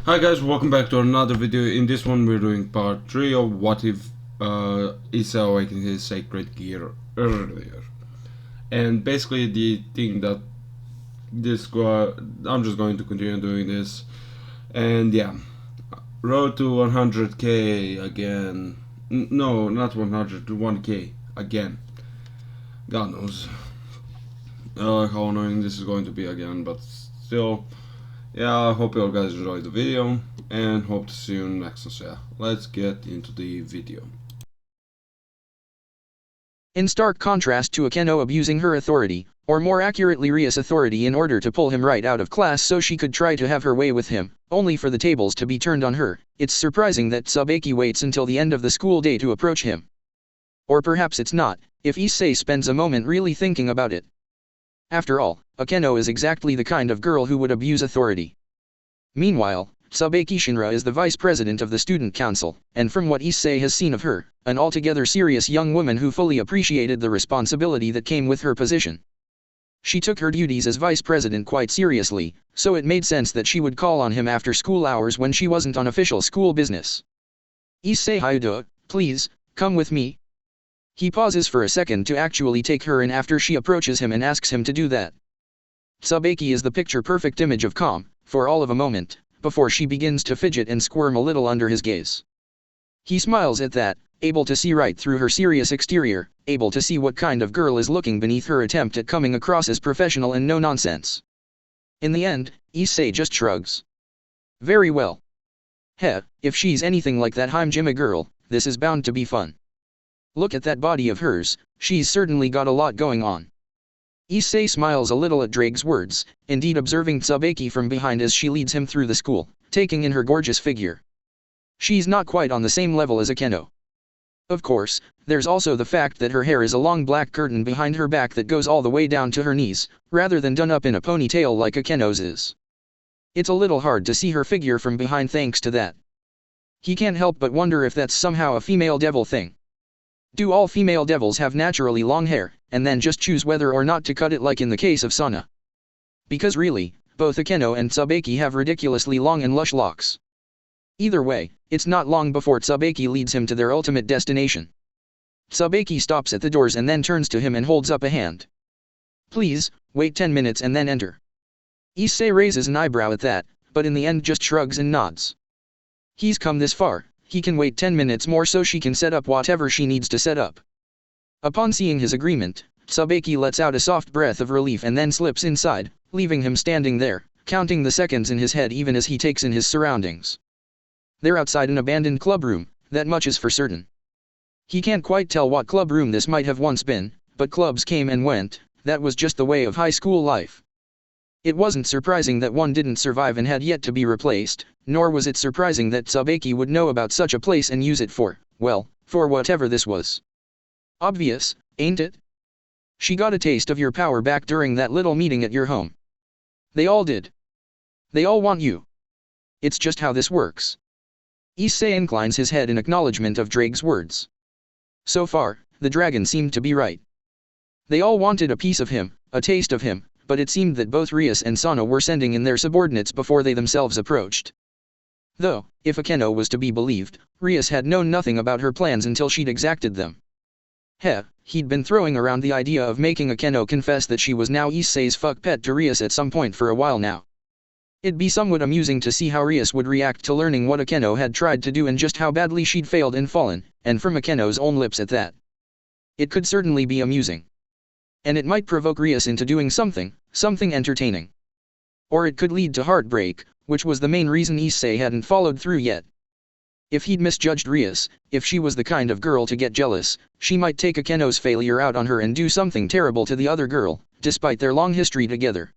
Hi guys, welcome back to another video. In this one we're doing part 3 of what if issei awakened his sacred gear earlier. And basically the thing that I'm just going to continue doing this. And yeah, road to 100k again. No, not 100, to 1k again. God knows how annoying this is going to be again, but still. Yeah, I hope you all guys enjoyed the video and hope to see you next one. So yeah, let's get into the video. In stark contrast to Akeno abusing her authority, or more accurately Rias' authority in order to pull him right out of class so she could try to have her way with him, only for the tables to be turned on her, it's surprising that Tsubaki waits until the end of the school day to approach him. Or perhaps it's not, if issei spends a moment really thinking about it. After all, Akeno is exactly the kind of girl who would abuse authority. Meanwhile, Tsubaki Shinra is the vice president of the student council, and from what issei has seen of her, an altogether serious young woman who fully appreciated the responsibility that came with her position. She took her duties as vice president quite seriously, so it made sense that she would call on him after school hours when she wasn't on official school business. Issei Hyuda, please, come with me. He pauses for a second to actually take her in after she approaches him and asks him to do that. Tsubaki is the picture-perfect image of calm, for all of a moment, before she begins to fidget and squirm a little under his gaze. He smiles at that, able to see right through her serious exterior, able to see what kind of girl is looking beneath her attempt at coming across as professional and no-nonsense. In the end, issei just shrugs. Very well. Heh, if she's anything like that Heimjima girl, this is bound to be fun. Look at that body of hers, she's certainly got a lot going on. Issei smiles a little at Drake's words, indeed observing Tsubaki from behind as she leads him through the school, taking in her gorgeous figure. She's not quite on the same level as Akeno. Of course, there's also the fact that her hair is a long black curtain behind her back that goes all the way down to her knees, rather than done up in a ponytail like Akeno's is. It's a little hard to see her figure from behind thanks to that. He can't help but wonder if that's somehow a female devil thing. Do all female devils have naturally long hair, and then just choose whether or not to cut it like in the case of Sana? Because really, both Akeno and Tsubaki have ridiculously long and lush locks. Either way, it's not long before Tsubaki leads him to their ultimate destination. Tsubaki stops at the doors and then turns to him and holds up a hand. Please, wait 10 minutes and then enter. Issei raises an eyebrow at that, but in the end just shrugs and nods. He's come this far. He can wait 10 minutes more so she can set up whatever she needs to set up. Upon seeing his agreement, Tsubaki lets out a soft breath of relief and then slips inside, leaving him standing there, counting the seconds in his head even as he takes in his surroundings. They're outside an abandoned club room, that much is for certain. He can't quite tell what club room this might have once been, but clubs came and went, that was just the way of high school life. It wasn't surprising that one didn't survive and had yet to be replaced, nor was it surprising that Tsubaki would know about such a place and use it for, well, for whatever this was. Obvious, ain't it? She got a taste of your power back during that little meeting at your home. They all did. They all want you. It's just how this works. Issei inclines his head in acknowledgement of Drake's words. So far, the dragon seemed to be right. They all wanted a piece of him, a taste of him, but it seemed that both Rias and Sana were sending in their subordinates before they themselves approached. Though, if Akeno was to be believed, Rias had known nothing about her plans until she'd exacted them. Heh, he'd been throwing around the idea of making Akeno confess that she was now issei's fuck pet to Rias at some point for a while now. It'd be somewhat amusing to see how Rias would react to learning what Akeno had tried to do and just how badly she'd failed and fallen, and from Akeno's own lips at that. It could certainly be amusing. And it might provoke Rias into doing something entertaining. Or it could lead to heartbreak, which was the main reason issei hadn't followed through yet. If he'd misjudged Rias, if she was the kind of girl to get jealous, she might take Akeno's failure out on her and do something terrible to the other girl, despite their long history together.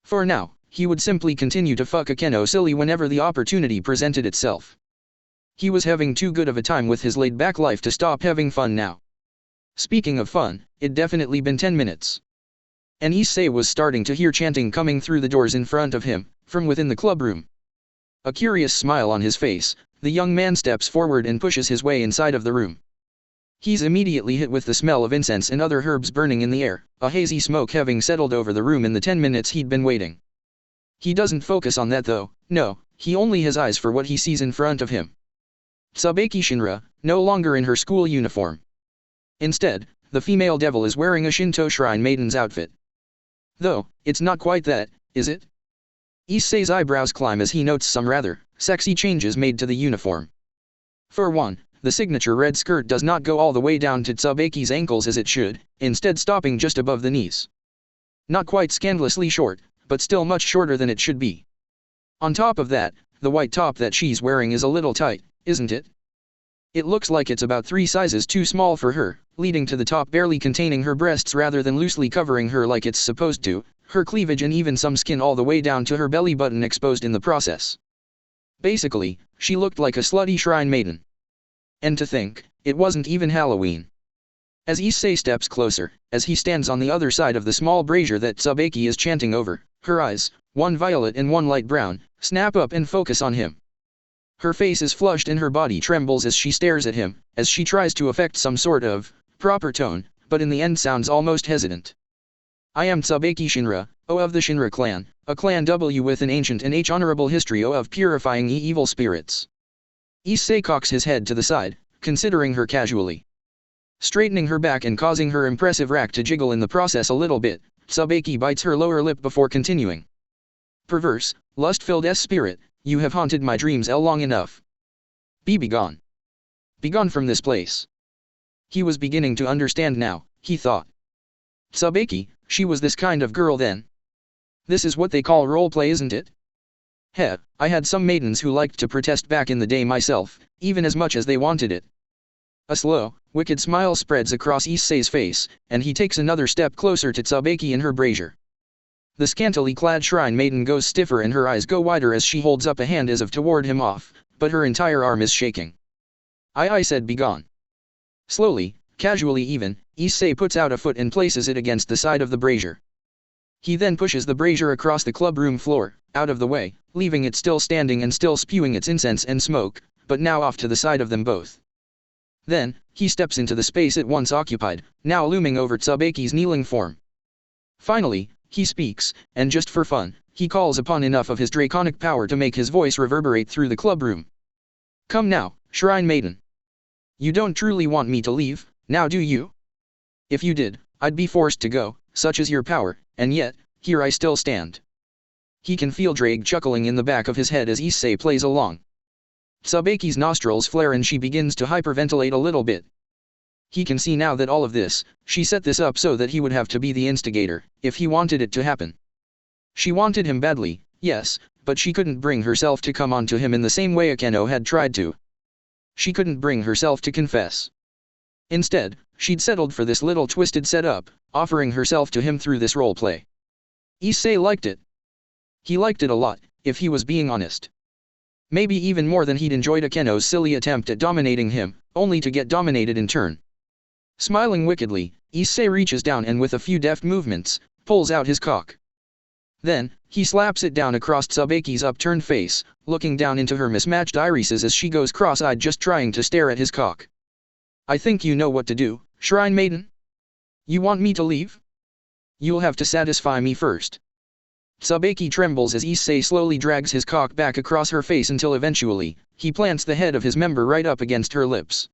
For now, he would simply continue to fuck Akeno silly whenever the opportunity presented itself. He was having too good of a time with his laid-back life to stop having fun now. Speaking of fun, it'd definitely been 10 minutes. And issei was starting to hear chanting coming through the doors in front of him, from within the club room. A curious smile on his face, the young man steps forward and pushes his way inside of the room. He's immediately hit with the smell of incense and other herbs burning in the air, a hazy smoke having settled over the room in the 10 minutes he'd been waiting. He doesn't focus on that though, No, he only has eyes for what he sees in front of him. Tsubaki Shinra, no longer in her school uniform. Instead, the female devil is wearing a Shinto shrine maiden's outfit. Though, it's not quite that, is it? Issei's eyebrows climb as he notes some rather sexy changes made to the uniform. For one, the signature red skirt does not go all the way down to Tsubaki's ankles as it should, instead stopping just above the knees. Not quite scandalously short, but still much shorter than it should be. On top of that, the white top that she's wearing is a little tight, isn't it? It looks like it's about 3 sizes too small for her, leading to the top barely containing her breasts rather than loosely covering her like it's supposed to, her cleavage and even some skin all the way down to her belly button exposed in the process. Basically, she looked like a slutty shrine maiden. And to think, it wasn't even Halloween. As Issei steps closer, as he stands on the other side of the small brazier that Tsubaki is chanting over, her eyes, one violet and one light brown, snap up and focus on him. Her face is flushed and her body trembles as she stares at him, as she tries to affect some sort of proper tone, but in the end sounds almost hesitant. I am Tsubaki Shinra, O of the Shinra clan, a clan W with an ancient and honorable history O of purifying evil spirits. Issei cocks his head to the side, considering her casually. Straightening her back and causing her impressive rack to jiggle in the process a little bit, Tsubaki bites her lower lip before continuing. Perverse, lust-filled spirit, you have haunted my dreams long enough. Be gone. Be gone from this place. He was beginning to understand now, he thought. Tsubaki, she was this kind of girl then. This is what they call roleplay, isn't it? Heh, I had some maidens who liked to protest back in the day myself, even as much as they wanted it. A slow, wicked smile spreads across Issei's face, and he takes another step closer to Tsubaki in her brazier. The scantily clad shrine maiden goes stiffer and her eyes go wider as she holds up a hand as if to ward him off, but her entire arm is shaking. I said begone. Slowly, casually even, Issei puts out a foot and places it against the side of the brazier. He then pushes the brazier across the clubroom floor, out of the way, leaving it still standing and still spewing its incense and smoke, but now off to the side of them both. Then, he steps into the space it once occupied, now looming over Tsubaki's kneeling form. Finally, he speaks, and just for fun, he calls upon enough of his draconic power to make his voice reverberate through the clubroom. Come now, Shrine Maiden. You don't truly want me to leave, now do you? If you did, I'd be forced to go, such is your power, and yet, here I still stand. He can feel Drake chuckling in the back of his head as Issei plays along. Tsubaki's nostrils flare and she begins to hyperventilate a little bit. He can see now that all of this, she set this up so that he would have to be the instigator, if he wanted it to happen. She wanted him badly, yes, but she couldn't bring herself to come on to him in the same way Akeno had tried to. She couldn't bring herself to confess. Instead, she'd settled for this little twisted setup, offering herself to him through this roleplay. Issei liked it. He liked it a lot, if he was being honest. Maybe even more than he'd enjoyed Akeno's silly attempt at dominating him, only to get dominated in turn. Smiling wickedly, Issei reaches down and with a few deft movements, pulls out his cock. Then, he slaps it down across Tsubaki's upturned face, looking down into her mismatched irises as she goes cross-eyed just trying to stare at his cock. I think you know what to do, Shrine Maiden? You want me to leave? You'll have to satisfy me first. Tsubaki trembles as Issei slowly drags his cock back across her face until eventually, he plants the head of his member right up against her lips.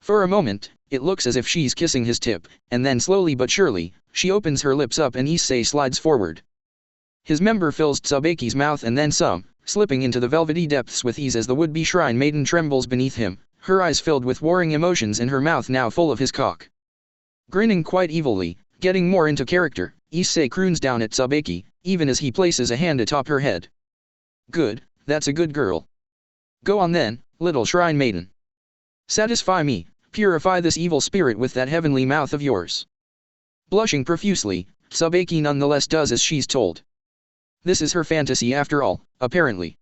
For a moment, it looks as if she's kissing his tip, and then slowly but surely, she opens her lips up and Issei slides forward. His member fills Tsubaki's mouth and then some, slipping into the velvety depths with ease as the would-be shrine maiden trembles beneath him, her eyes filled with warring emotions and her mouth now full of his cock. Grinning quite evilly, getting more into character, Issei croons down at Tsubaki, even as he places a hand atop her head. Good, that's a good girl. Go on then, little shrine maiden. Satisfy me, purify this evil spirit with that heavenly mouth of yours. Blushing profusely, Tsubaki nonetheless does as she's told. This is her fantasy after all, apparently.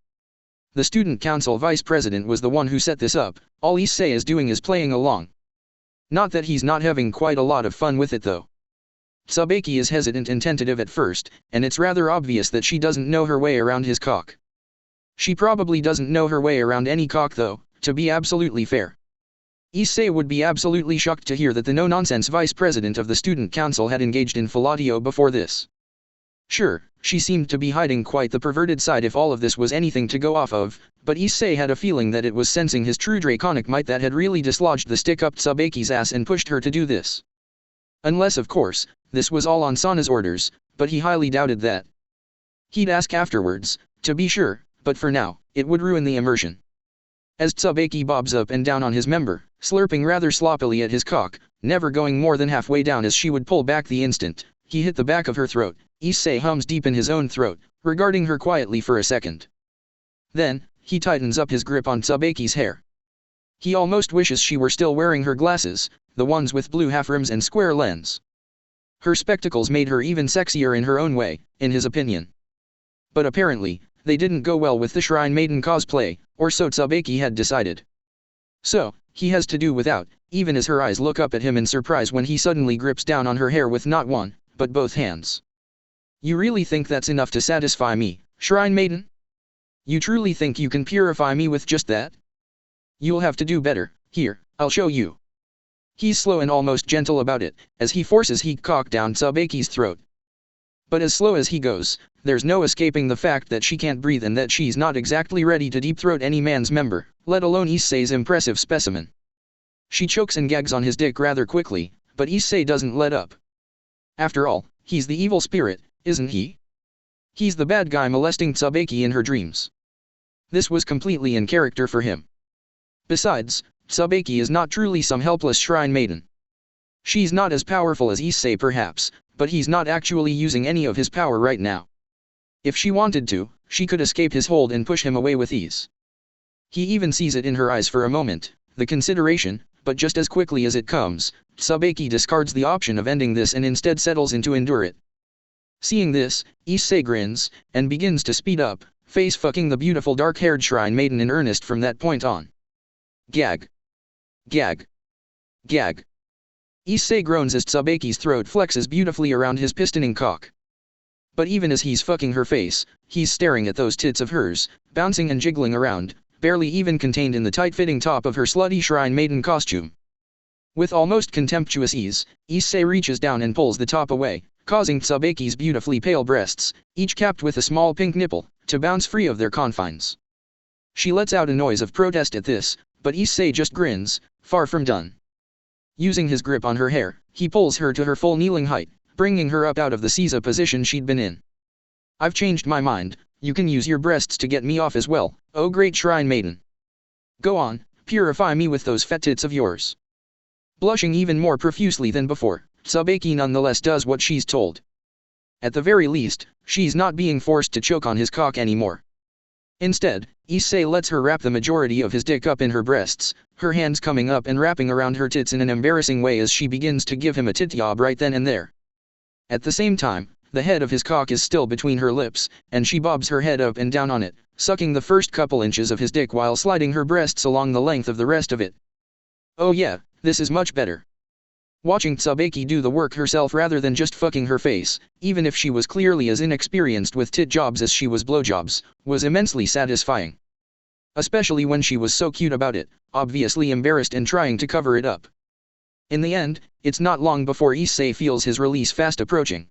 The student council vice president was the one who set this up, all Issei is doing is playing along. Not that he's not having quite a lot of fun with it though. Tsubaki is hesitant and tentative at first, and it's rather obvious that she doesn't know her way around his cock. She probably doesn't know her way around any cock though, to be absolutely fair. Issei would be absolutely shocked to hear that the no-nonsense vice president of the student council had engaged in fellatio before this. Sure, she seemed to be hiding quite the perverted side if all of this was anything to go off of, but Issei had a feeling that it was sensing his true draconic might that had really dislodged the stick up Tsubaki's ass and pushed her to do this. Unless of course, this was all on Sana's orders, but he highly doubted that. He'd ask afterwards, to be sure, but for now, it would ruin the immersion. As Tsubaki bobs up and down on his member, slurping rather sloppily at his cock, never going more than halfway down as she would pull back the instant he hit the back of her throat, Issei hums deep in his own throat, regarding her quietly for a second. Then, he tightens up his grip on Tsubaki's hair. He almost wishes she were still wearing her glasses, the ones with blue half-rims and square lens. Her spectacles made her even sexier in her own way, in his opinion. But apparently, they didn't go well with the Shrine Maiden cosplay, or so Tsubaki had decided. So, he has to do without, even as her eyes look up at him in surprise when he suddenly grips down on her hair with not one, but both hands. You really think that's enough to satisfy me, Shrine Maiden? You truly think you can purify me with just that? You'll have to do better. Here, I'll show you. He's slow and almost gentle about it, as he forces his cock down Tsubaki's throat. But as slow as he goes, there's no escaping the fact that she can't breathe and that she's not exactly ready to deep-throat any man's member, let alone Issei's impressive specimen. She chokes and gags on his dick rather quickly, but Issei doesn't let up. After all, he's the evil spirit, isn't he? He's the bad guy molesting Tsubaki in her dreams. This was completely in character for him. Besides, Tsubaki is not truly some helpless shrine maiden. She's not as powerful as Issei perhaps, but he's not actually using any of his power right now. If she wanted to, she could escape his hold and push him away with ease. He even sees it in her eyes for a moment, the consideration, but just as quickly as it comes, Tsubaki discards the option of ending this and instead settles in to endure it. Seeing this, Issei grins, and begins to speed up, face-fucking the beautiful dark-haired shrine maiden in earnest from that point on. Gag. Gag. Gag. Issei groans as Tsubaki's throat flexes beautifully around his pistoning cock. But even as he's fucking her face, he's staring at those tits of hers, bouncing and jiggling around, barely even contained in the tight-fitting top of her slutty shrine maiden costume. With almost contemptuous ease, Issei reaches down and pulls the top away, causing Tsubaki's beautifully pale breasts, each capped with a small pink nipple, to bounce free of their confines. She lets out a noise of protest at this, but Issei just grins, far from done. Using his grip on her hair, he pulls her to her full kneeling height, bringing her up out of the seiza position she'd been in. I've changed my mind, you can use your breasts to get me off as well, oh great shrine maiden. Go on, purify me with those fat tits of yours. Blushing even more profusely than before, Tsubaki nonetheless does what she's told. At the very least, she's not being forced to choke on his cock anymore. Instead, Issei lets her wrap the majority of his dick up in her breasts, her hands coming up and wrapping around her tits in an embarrassing way as she begins to give him a tit job right then and there. At the same time, the head of his cock is still between her lips, and she bobs her head up and down on it, sucking the first couple inches of his dick while sliding her breasts along the length of the rest of it. Oh yeah, this is much better. Watching Tsubaki do the work herself rather than just fucking her face, even if she was clearly as inexperienced with tit jobs as she was blowjobs, was immensely satisfying. Especially when she was so cute about it, obviously embarrassed and trying to cover it up. In the end, it's not long before Issei feels his release fast approaching.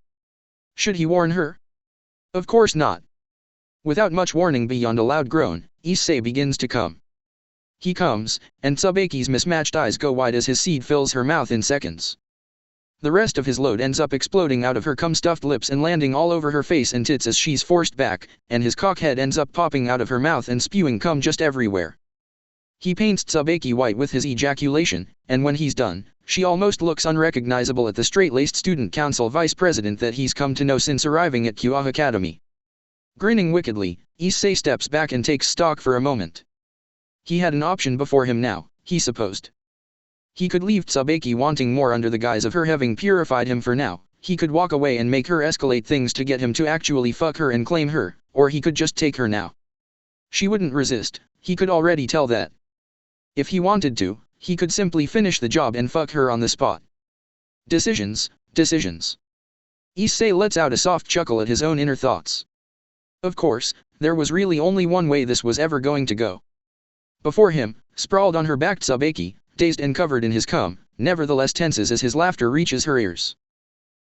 Should he warn her? Of course not. Without much warning beyond a loud groan, Issei begins to come. He comes, and Tsubaki's mismatched eyes go wide as his seed fills her mouth in seconds. The rest of his load ends up exploding out of her cum-stuffed lips and landing all over her face and tits as she's forced back, and his cockhead ends up popping out of her mouth and spewing cum just everywhere. He paints Tsubaki white with his ejaculation, and when he's done, she almost looks unrecognizable at the straight-laced student council vice president that he's come to know since arriving at Kyoa Academy. Grinning wickedly, Issei steps back and takes stock for a moment. He had an option before him now, he supposed. He could leave Tsubaki wanting more under the guise of her having purified him for now, he could walk away and make her escalate things to get him to actually fuck her and claim her, or he could just take her now. She wouldn't resist, he could already tell that. If he wanted to, he could simply finish the job and fuck her on the spot. Decisions, decisions. Issei lets out a soft chuckle at his own inner thoughts. Of course, there was really only one way this was ever going to go. Before him, sprawled on her back Tsubaki, dazed and covered in his cum, nevertheless tenses as his laughter reaches her ears.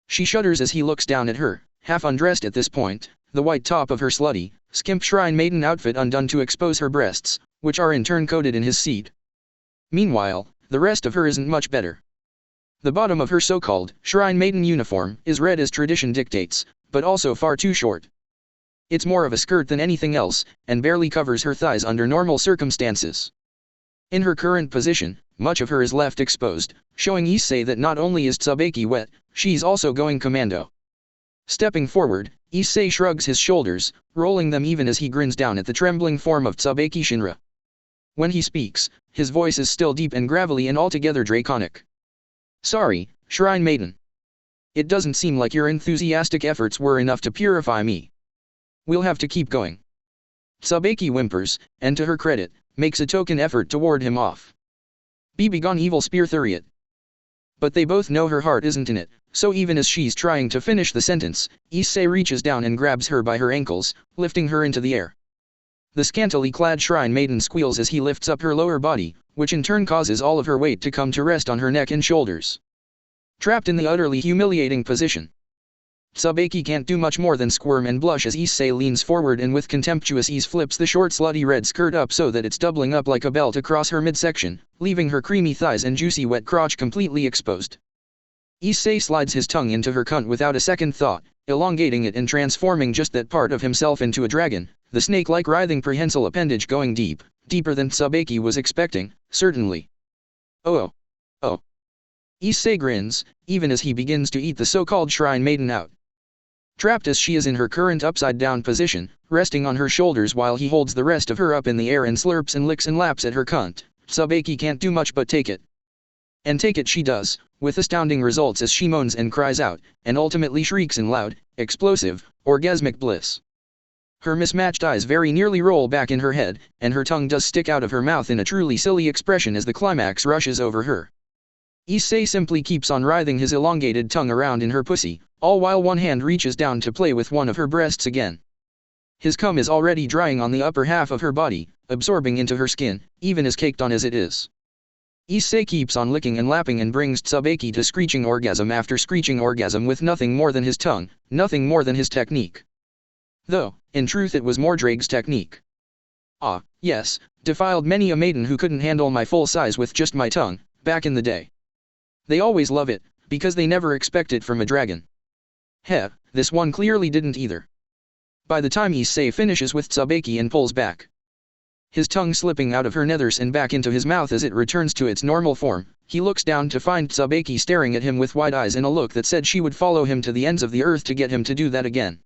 She shudders as he looks down at her, half undressed at this point, the white top of her slutty, skimp shrine maiden outfit undone to expose her breasts, which are in turn coated in his seed. Meanwhile, the rest of her isn't much better. The bottom of her so-called shrine maiden uniform is red as tradition dictates, but also far too short. It's more of a skirt than anything else, and barely covers her thighs under normal circumstances. In her current position, much of her is left exposed, showing issei that not only is Tsubaki wet, she's also going commando. Stepping forward, issei shrugs his shoulders, rolling them even as he grins down at the trembling form of Tsubaki Shinra. When he speaks, his voice is still deep and gravelly and altogether draconic. Sorry, Shrine Maiden. It doesn't seem like your enthusiastic efforts were enough to purify me. We'll have to keep going. Tsubaki whimpers, and to her credit, makes a token effort to ward him off. Be begone, evil spear thuriot. But they both know her heart isn't in it, so even as she's trying to finish the sentence, issei reaches down and grabs her by her ankles, lifting her into the air. The scantily clad shrine maiden squeals as he lifts up her lower body, which in turn causes all of her weight to come to rest on her neck and shoulders. Trapped in the utterly humiliating position, Tsubaki can't do much more than squirm and blush as issei leans forward and with contemptuous ease flips the short slutty red skirt up so that it's doubling up like a belt across her midsection, leaving her creamy thighs and juicy wet crotch completely exposed. Issei slides his tongue into her cunt without a second thought, elongating it and transforming just that part of himself into a dragon, the snake-like writhing prehensile appendage going deep, deeper than Tsubaki was expecting, certainly. Oh. Issei grins, even as he begins to eat the so-called shrine maiden out. Trapped as she is in her current upside-down position, resting on her shoulders while he holds the rest of her up in the air and slurps and licks and laps at her cunt, Tsubaki can't do much but take it. And take it she does, with astounding results as she moans and cries out, and ultimately shrieks in loud, explosive, orgasmic bliss. Her mismatched eyes very nearly roll back in her head, and her tongue does stick out of her mouth in a truly silly expression as the climax rushes over her. Issei simply keeps on writhing his elongated tongue around in her pussy, all while one hand reaches down to play with one of her breasts again. His cum is already drying on the upper half of her body, absorbing into her skin, even as caked on as it is. Issei keeps on licking and lapping and brings Tsubaki to screeching orgasm after screeching orgasm with nothing more than his tongue, nothing more than his technique. Though, in truth it was more Drake's technique. Ah, yes, defiled many a maiden who couldn't handle my full size with just my tongue, back in the day. They always love it, because they never expect it from a dragon. Heh, this one clearly didn't either. By the time Issei finishes with Tsubaki and pulls back, his tongue slipping out of her nethers and back into his mouth as it returns to its normal form, he looks down to find Tsubaki staring at him with wide eyes in a look that said she would follow him to the ends of the earth to get him to do that again.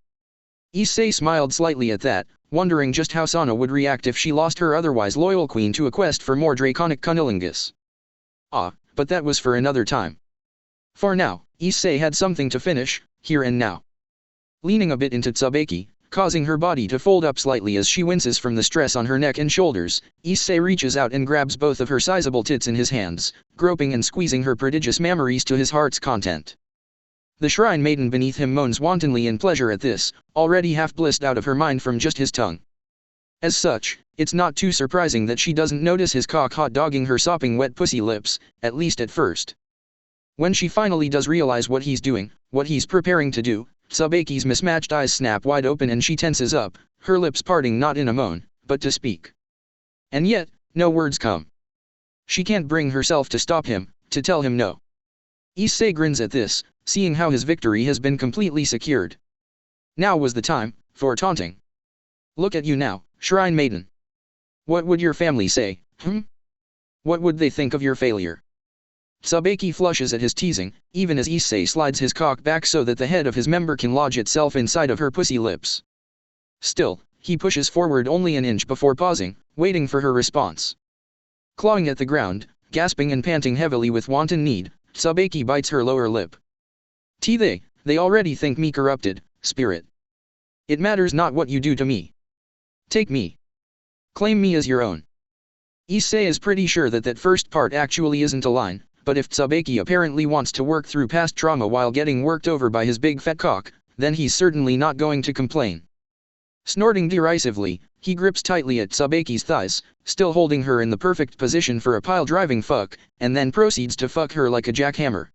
Issei smiled slightly at that, wondering just how Sana would react if she lost her otherwise loyal queen to a quest for more draconic cunnilingus. Ah, but that was for another time. For now, Issei had something to finish, here and now. Leaning a bit into Tsubaki, causing her body to fold up slightly as she winces from the stress on her neck and shoulders, Issei reaches out and grabs both of her sizable tits in his hands, groping and squeezing her prodigious mammaries to his heart's content. The shrine maiden beneath him moans wantonly in pleasure at this, already half blissed out of her mind from just his tongue. As such, it's not too surprising that she doesn't notice his cock hot-dogging her sopping wet pussy lips, at least at first. When she finally does realize what he's doing, what he's preparing to do, Tsubaki's mismatched eyes snap wide open and she tenses up, her lips parting not in a moan, but to speak. And yet, no words come. She can't bring herself to stop him, to tell him no. Issei grins at this, seeing how his victory has been completely secured. Now was the time for taunting. Look at you now, Shrine Maiden. What would your family say, What would they think of your failure? Tsubaki flushes at his teasing, even as Issei slides his cock back so that the head of his member can lodge itself inside of her pussy lips. Still, he pushes forward only an inch before pausing, waiting for her response. Clawing at the ground, gasping and panting heavily with wanton need, Tsubaki bites her lower lip. They already think me corrupted, spirit. It matters not what you do to me. Take me. Claim me as your own. Issei is pretty sure that that first part actually isn't a line, but if Tsubaki apparently wants to work through past trauma while getting worked over by his big fat cock, then he's certainly not going to complain. Snorting derisively, he grips tightly at Tsubaki's thighs, still holding her in the perfect position for a pile-driving fuck, and then proceeds to fuck her like a jackhammer.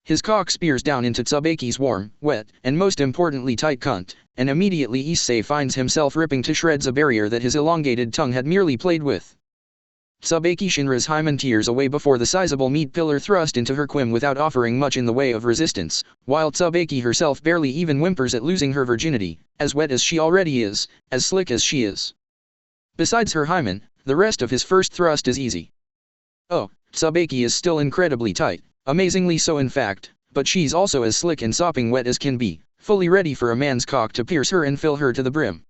His cock spears down into Tsubaki's warm, wet, and most importantly tight cunt, and immediately Issei finds himself ripping to shreds a barrier that his elongated tongue had merely played with. Tsubaki Shinra's hymen tears away before the sizable meat pillar thrust into her quim without offering much in the way of resistance, while Tsubaki herself barely even whimpers at losing her virginity, as wet as she already is, as slick as she is. Besides her hymen, the rest of his first thrust is easy. Oh, Tsubaki is still incredibly tight, amazingly so in fact, but she's also as slick and sopping wet as can be, fully ready for a man's cock to pierce her and fill her to the brim.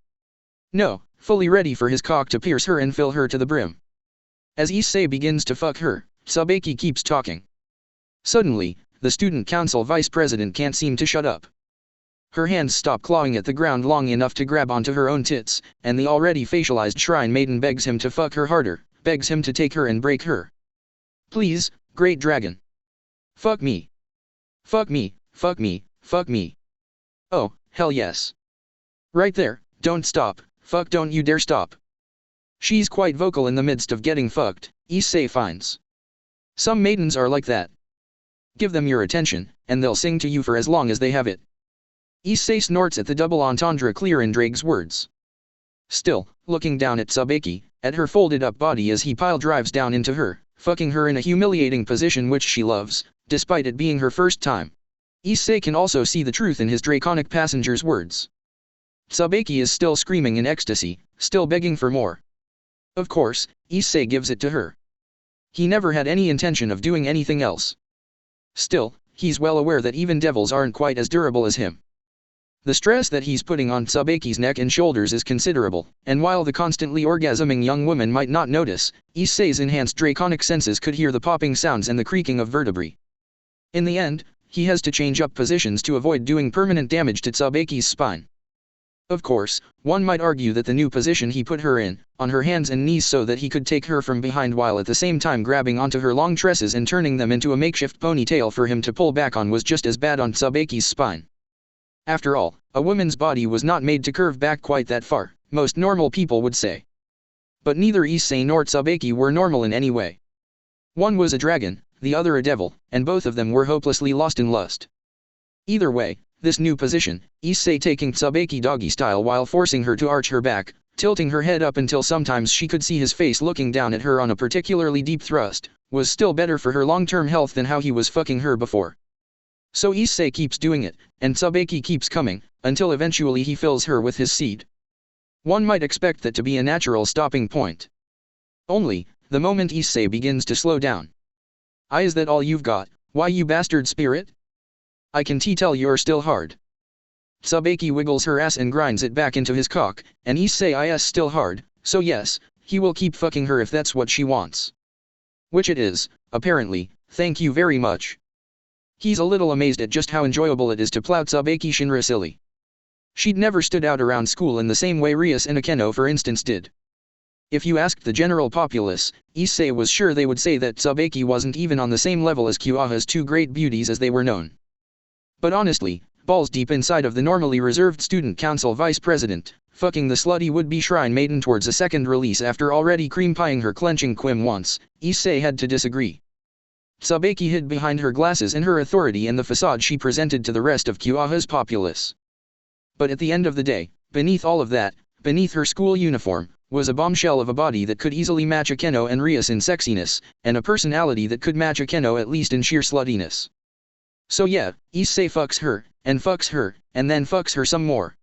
No, fully ready for his cock to pierce her and fill her to the brim. As Issei begins to fuck her, Tsubaki keeps talking. Suddenly, the student council vice president can't seem to shut up. Her hands stop clawing at the ground long enough to grab onto her own tits, and the already facialized shrine maiden begs him to fuck her harder, begs him to take her and break her. Please, great dragon. Fuck me. Fuck me, fuck me, fuck me. Oh, hell yes. Right there, don't stop, fuck don't you dare stop. She's quite vocal in the midst of getting fucked, Issei finds. Some maidens are like that. Give them your attention, and they'll sing to you for as long as they have it. Issei snorts at the double entendre clear in Drake's words. Still, looking down at Tsubaki, at her folded up body as he pile drives down into her, fucking her in a humiliating position which she loves, despite it being her first time. Issei can also see the truth in his draconic passenger's words. Tsubaki is still screaming in ecstasy, still begging for more. Of course, Issei gives it to her. He never had any intention of doing anything else. Still, he's well aware that even devils aren't quite as durable as him. The stress that he's putting on Tsubaki's neck and shoulders is considerable, and while the constantly orgasming young woman might not notice, Issei's enhanced draconic senses could hear the popping sounds and the creaking of vertebrae. In the end, he has to change up positions to avoid doing permanent damage to Tsubaki's spine. Of course, one might argue that the new position he put her in, on her hands and knees so that he could take her from behind while at the same time grabbing onto her long tresses and turning them into a makeshift ponytail for him to pull back on was just as bad on Tsubaki's spine. After all, a woman's body was not made to curve back quite that far, most normal people would say. But neither Issei nor Tsubaki were normal in any way. One was a dragon, the other a devil, and both of them were hopelessly lost in lust. Either way, this new position, Issei taking Tsubaki doggy style while forcing her to arch her back, tilting her head up until sometimes she could see his face looking down at her on a particularly deep thrust, was still better for her long-term health than how he was fucking her before. So Issei keeps doing it, and Tsubaki keeps coming, until eventually he fills her with his seed. One might expect that to be a natural stopping point. Only, the moment Issei begins to slow down. Is that all you've got, why you bastard spirit? I can tell you're still hard. Tsubaki wiggles her ass and grinds it back into his cock, and Issei is still hard, so yes, he will keep fucking her if that's what she wants. Which it is, apparently, thank you very much. He's a little amazed at just how enjoyable it is to plow Tsubaki Shinra silly. She'd never stood out around school in the same way Rias and Akeno for instance did. If you asked the general populace, Issei was sure they would say that Tsubaki wasn't even on the same level as Kuaha's two great beauties as they were known. But honestly, balls deep inside of the normally reserved student council vice president, fucking the slutty would-be shrine maiden towards a second release after already cream-pieing her clenching quim once, Issei had to disagree. Tsubaki hid behind her glasses and her authority and the facade she presented to the rest of Kuaha's populace. But at the end of the day, beneath all of that, beneath her school uniform, was a bombshell of a body that could easily match Akeno and Rias in sexiness, and a personality that could match Akeno at least in sheer sluttiness. So yeah, Issei fucks her, and then fucks her some more.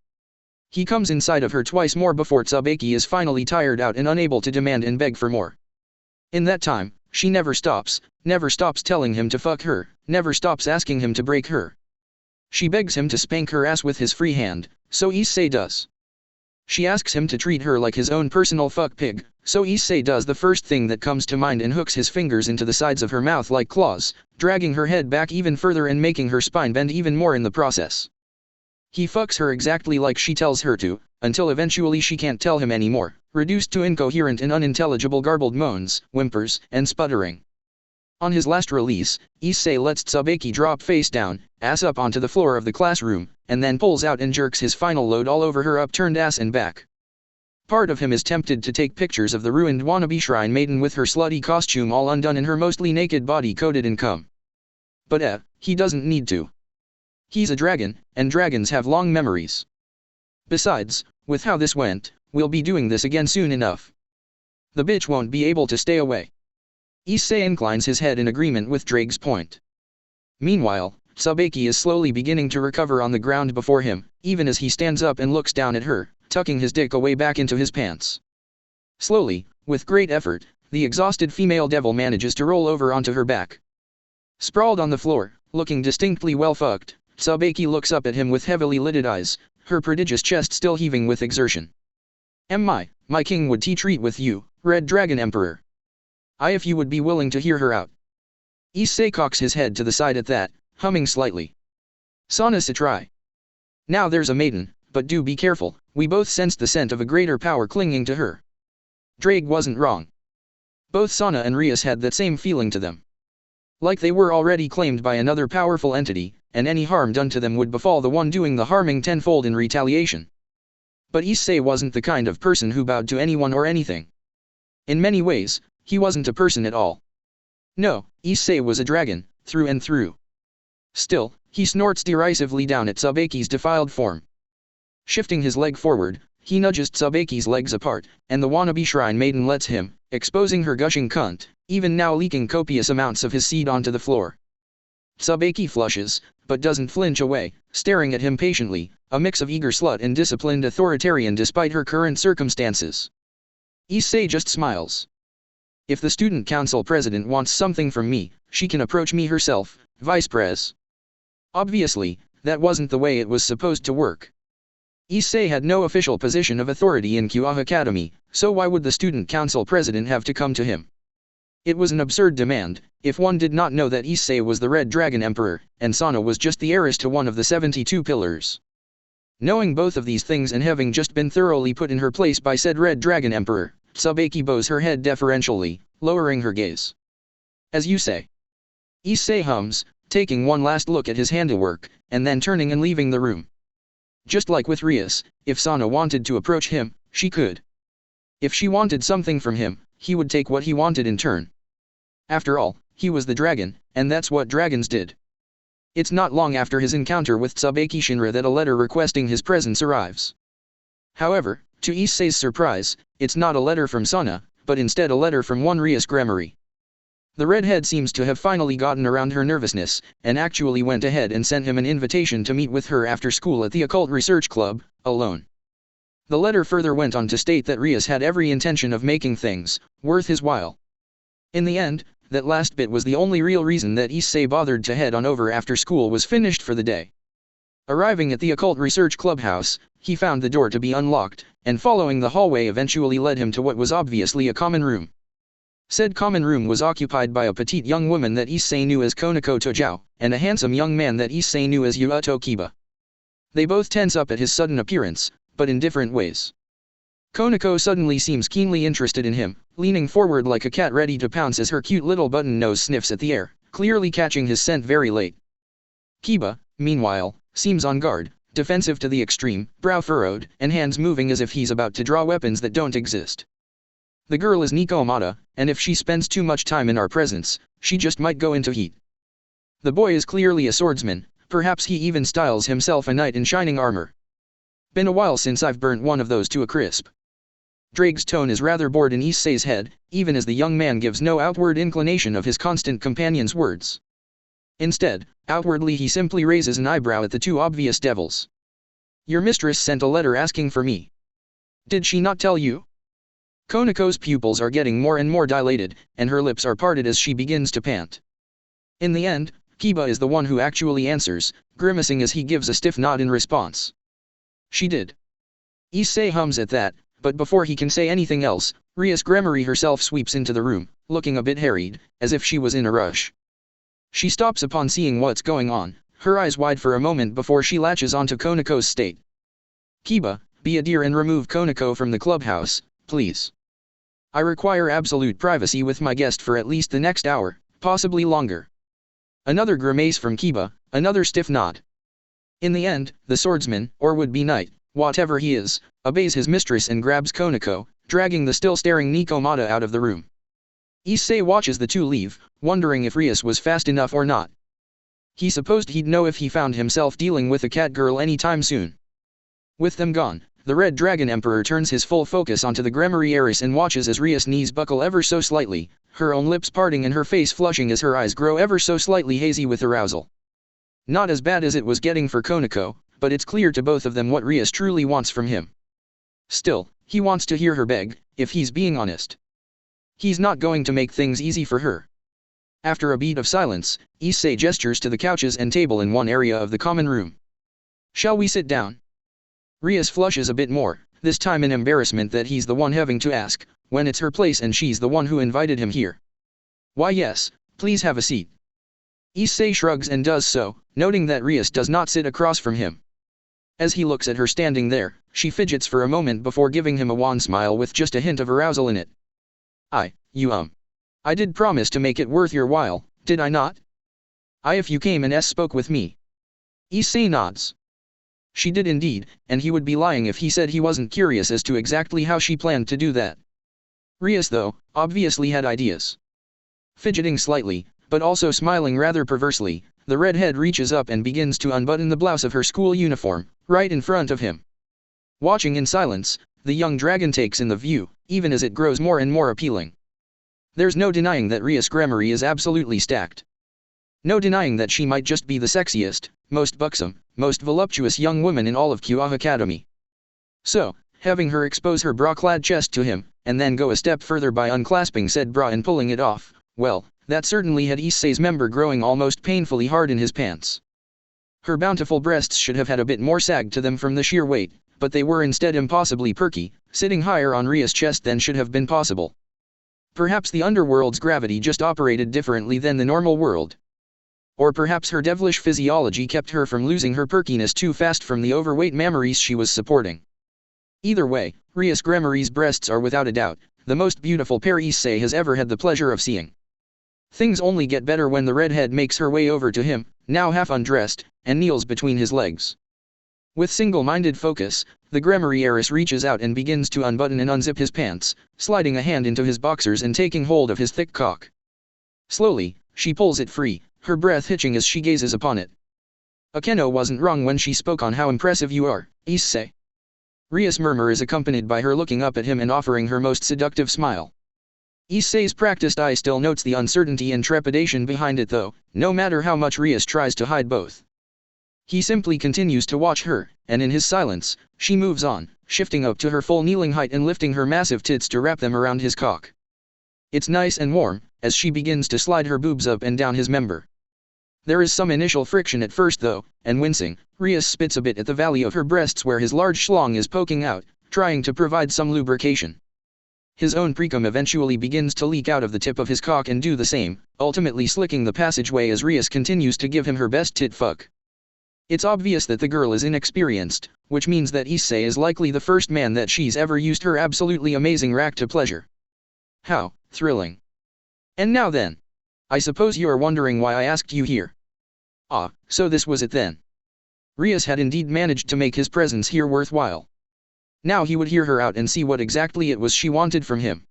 He comes inside of her twice more before Tsubaki is finally tired out and unable to demand and beg for more. In that time, she never stops telling him to fuck her, never stops asking him to break her. She begs him to spank her ass with his free hand, so Issei does. She asks him to treat her like his own personal fuck pig, so Issei does the first thing that comes to mind and hooks his fingers into the sides of her mouth like claws, dragging her head back even further and making her spine bend even more in the process. He fucks her exactly like she tells her to, until eventually she can't tell him anymore, reduced to incoherent and unintelligible garbled moans, whimpers, and sputtering. On his last release, Issei lets Tsubaki drop face down, ass up onto the floor of the classroom, and then pulls out and jerks his final load all over her upturned ass and back. Part of him is tempted to take pictures of the ruined wannabe shrine maiden with her slutty costume all undone and her mostly naked body coated in cum. But he doesn't need to. He's a dragon, and dragons have long memories. Besides, with how this went, we'll be doing this again soon enough. The bitch won't be able to stay away. Issei inclines his head in agreement with Drake's point. Meanwhile, Tsubaki is slowly beginning to recover on the ground before him, even as he stands up and looks down at her, tucking his dick away back into his pants. Slowly, with great effort, the exhausted female devil manages to roll over onto her back. Sprawled on the floor, looking distinctly well fucked, Tsubaki looks up at him with heavily lidded eyes, her prodigious chest still heaving with exertion. My king would treat with you, Red Dragon Emperor. If you would be willing to hear her out. Issei cocks his head to the side at that, humming slightly. Sana try. Now there's a maiden, but do be careful, we both sensed the scent of a greater power clinging to her. Drake wasn't wrong. Both Sana and Rias had that same feeling to them. Like they were already claimed by another powerful entity, and any harm done to them would befall the one doing the harming tenfold in retaliation. But Issei wasn't the kind of person who bowed to anyone or anything. In many ways, he wasn't a person at all. No, Issei was a dragon, through and through. Still, he snorts derisively down at Tsubaki's defiled form. Shifting his leg forward, he nudges Tsubaki's legs apart, and the wannabe shrine maiden lets him, exposing her gushing cunt, even now leaking copious amounts of his seed onto the floor. Tsubaki flushes, but doesn't flinch away, staring at him patiently, a mix of eager slut and disciplined authoritarian despite her current circumstances. Issei just smiles. If the student council president wants something from me, she can approach me herself, vice pres. Obviously, that wasn't the way it was supposed to work. Issei had no official position of authority in Kyoa Academy, so why would the student council president have to come to him? It was an absurd demand, if one did not know that Issei was the Red Dragon Emperor, and Sana was just the heiress to one of the 72 pillars. Knowing both of these things and having just been thoroughly put in her place by said Red Dragon Emperor, Tsubaki bows her head deferentially, lowering her gaze. As you say. Issei hums, taking one last look at his handiwork, and then turning and leaving the room. Just like with Rias, if Sana wanted to approach him, she could. If she wanted something from him, he would take what he wanted in turn. After all, he was the dragon, and that's what dragons did. It's not long after his encounter with Tsubaki Shinra that a letter requesting his presence arrives. However, to Issei's surprise, it's not a letter from Sana, but instead a letter from one Rias Grammary. The redhead seems to have finally gotten around her nervousness, and actually went ahead and sent him an invitation to meet with her after school at the Occult Research Club, alone. The letter further went on to state that Rias had every intention of making things worth his while. In the end, that last bit was the only real reason that Issei bothered to head on over after school was finished for the day. Arriving at the Occult Research Clubhouse, he found the door to be unlocked, and following the hallway eventually led him to what was obviously a common room. Said common room was occupied by a petite young woman that Issei knew as Konako Tojou, and a handsome young man that Issei knew as Yuuto Kiba. They both tense up at his sudden appearance, but in different ways. Konako suddenly seems keenly interested in him, leaning forward like a cat ready to pounce as her cute little button nose sniffs at the air, clearly catching his scent very late. Kiba, meanwhile, seems on guard, defensive to the extreme, brow furrowed, and hands moving as if he's about to draw weapons that don't exist. The girl is Nikomata, and if she spends too much time in our presence, she just might go into heat. The boy is clearly a swordsman, perhaps he even styles himself a knight in shining armor. Been a while since I've burnt one of those to a crisp. Drake's tone is rather bored in Issei's head, even as the young man gives no outward inclination of his constant companion's words. Instead, outwardly he simply raises an eyebrow at the two obvious devils. Your mistress sent a letter asking for me. Did she not tell you? Konako's pupils are getting more and more dilated, and her lips are parted as she begins to pant. In the end, Kiba is the one who actually answers, grimacing as he gives a stiff nod in response. She did. Issei hums at that, but before he can say anything else, Rias Grammary herself sweeps into the room, looking a bit harried, as if she was in a rush. She stops upon seeing what's going on, her eyes wide for a moment before she latches onto Konako's state. Kiba, be a dear and remove Konako from the clubhouse, please. I require absolute privacy with my guest for at least the next hour, possibly longer. Another grimace from Kiba, another stiff nod. In the end, the swordsman, or would-be knight, whatever he is, obeys his mistress and grabs Konako, dragging the still-staring Nikomata out of the room. Issei watches the two leave, wondering if Rias was fast enough or not. He supposed he'd know if he found himself dealing with a cat girl anytime soon. With them gone, the Red Dragon Emperor turns his full focus onto the Grammary heiress and watches as Rias' knees buckle ever so slightly, her own lips parting and her face flushing as her eyes grow ever so slightly hazy with arousal. Not as bad as it was getting for Konako, but it's clear to both of them what Rias truly wants from him. Still, he wants to hear her beg, if he's being honest. He's not going to make things easy for her. After a beat of silence, Issei gestures to the couches and table in one area of the common room. Shall we sit down? Rias flushes a bit more, this time in embarrassment that he's the one having to ask, when it's her place and she's the one who invited him here. Why yes, please have a seat. Issei shrugs and does so, noting that Rias does not sit across from him. As he looks at her standing there, she fidgets for a moment before giving him a wan smile with just a hint of arousal in it. I did promise to make it worth your while, did I not? If you came and spoke with me. Issei nods. She did indeed, and he would be lying if he said he wasn't curious as to exactly how she planned to do that. Rias though, obviously had ideas. Fidgeting slightly, but also smiling rather perversely, the redhead reaches up and begins to unbutton the blouse of her school uniform, right in front of him. Watching in silence, the young dragon takes in the view, even as it grows more and more appealing. There's no denying that Rias' grammary is absolutely stacked. No denying that she might just be the sexiest, most buxom, most voluptuous young woman in all of Kyoa Academy. So, having her expose her bra-clad chest to him, and then go a step further by unclasping said bra and pulling it off, well, that certainly had Issei's member growing almost painfully hard in his pants. Her bountiful breasts should have had a bit more sag to them from the sheer weight, but they were instead impossibly perky, sitting higher on Rias' chest than should have been possible. Perhaps the underworld's gravity just operated differently than the normal world. Or perhaps her devilish physiology kept her from losing her perkiness too fast from the overweight mammaries she was supporting. Either way, Rias' Grammary's breasts are without a doubt the most beautiful pair Issei has ever had the pleasure of seeing. Things only get better when the redhead makes her way over to him, now half undressed, and kneels between his legs. With single-minded focus, the Grammary heiress reaches out and begins to unbutton and unzip his pants, sliding a hand into his boxers and taking hold of his thick cock. Slowly, she pulls it free, her breath hitching as she gazes upon it. Akeno wasn't wrong when she spoke on how impressive you are, Issei. Rias' murmur is accompanied by her looking up at him and offering her most seductive smile. Issei's practiced eye still notes the uncertainty and trepidation behind it though, no matter how much Rias tries to hide both. He simply continues to watch her, and in his silence, she moves on, shifting up to her full kneeling height and lifting her massive tits to wrap them around his cock. It's nice and warm, as she begins to slide her boobs up and down his member. There is some initial friction at first though, and wincing, Rias spits a bit at the valley of her breasts where his large schlong is poking out, trying to provide some lubrication. His own precum eventually begins to leak out of the tip of his cock and do the same, ultimately slicking the passageway as Rias continues to give him her best tit fuck. It's obvious that the girl is inexperienced, which means that Issei is likely the first man that she's ever used her absolutely amazing rack to pleasure. How thrilling. And now then. I suppose you are wondering why I asked you here. So this was it then. Rias had indeed managed to make his presence here worthwhile. Now he would hear her out and see what exactly it was she wanted from him.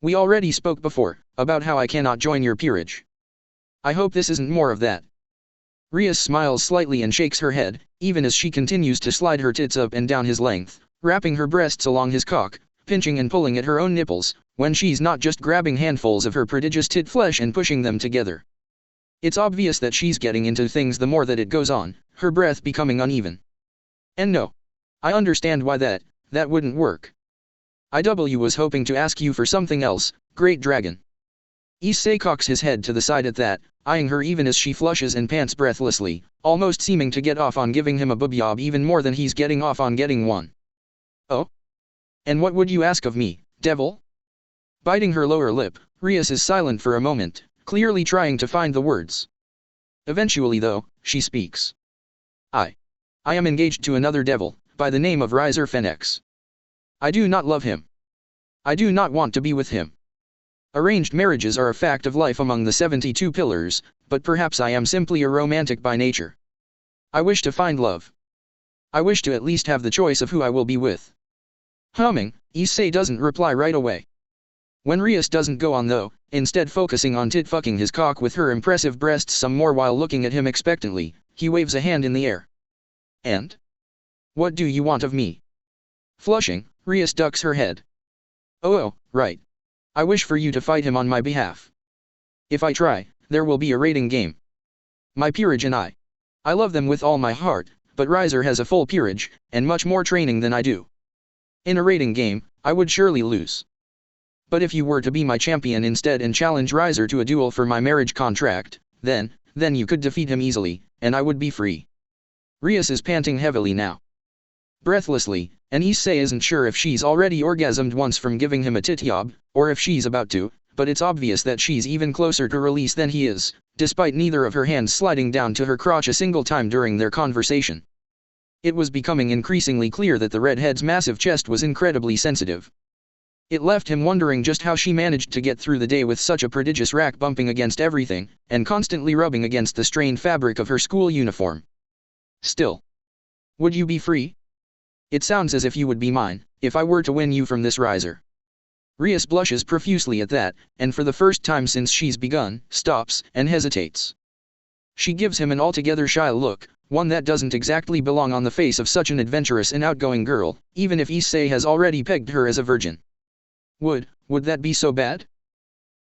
We already spoke before, about how I cannot join your peerage. I hope this isn't more of that. Rias smiles slightly and shakes her head, even as she continues to slide her tits up and down his length, wrapping her breasts along his cock, pinching and pulling at her own nipples, when she's not just grabbing handfuls of her prodigious tit flesh and pushing them together. It's obvious that she's getting into things the more that it goes on, her breath becoming uneven. And no. I understand why that wouldn't work. I was hoping to ask you for something else, Great Dragon. Issei cocks his head to the side at that, eyeing her even as she flushes and pants breathlessly, almost seeming to get off on giving him a boob-yob even more than he's getting off on getting one. Oh? And what would you ask of me, devil? Biting her lower lip, Rias is silent for a moment, clearly trying to find the words. Eventually though, she speaks. I am engaged to another devil, by the name of Riser Fenix. I do not love him. I do not want to be with him. Arranged marriages are a fact of life among the 72 pillars, but perhaps I am simply a romantic by nature. I wish to find love. I wish to at least have the choice of who I will be with. Humming, Issei doesn't reply right away. When Rias doesn't go on though, Instead focusing on tit-fucking his cock with her impressive breasts some more while looking at him expectantly, he waves a hand in the air. And? What do you want of me? Flushing, Rias ducks her head. Oh, right. I wish for you to fight him on my behalf. If I try, there will be a rating game. My peerage and I love them with all my heart, but Riser has a full peerage, and much more training than I do. In a rating game, I would surely lose. But if you were to be my champion instead and challenge Riser to a duel for my marriage contract, then you could defeat him easily, and I would be free. Rias is panting heavily now. Breathlessly, and issei isn't sure if she's already orgasmed once from giving him a tit-yob, or if she's about to, but it's obvious that she's even closer to release than he is, despite neither of her hands sliding down to her crotch a single time during their conversation. It was becoming increasingly clear that the redhead's massive chest was incredibly sensitive. It left him wondering just how she managed to get through the day with such a prodigious rack bumping against everything, and constantly rubbing against the strained fabric of her school uniform. Still. Would you be free? It sounds as if you would be mine, if I were to win you from this Riser. Rias blushes profusely at that, and for the first time since she's begun, stops, and hesitates. She gives him an altogether shy look, one that doesn't exactly belong on the face of such an adventurous and outgoing girl, even if issei has already pegged her as a virgin. Would that be so bad?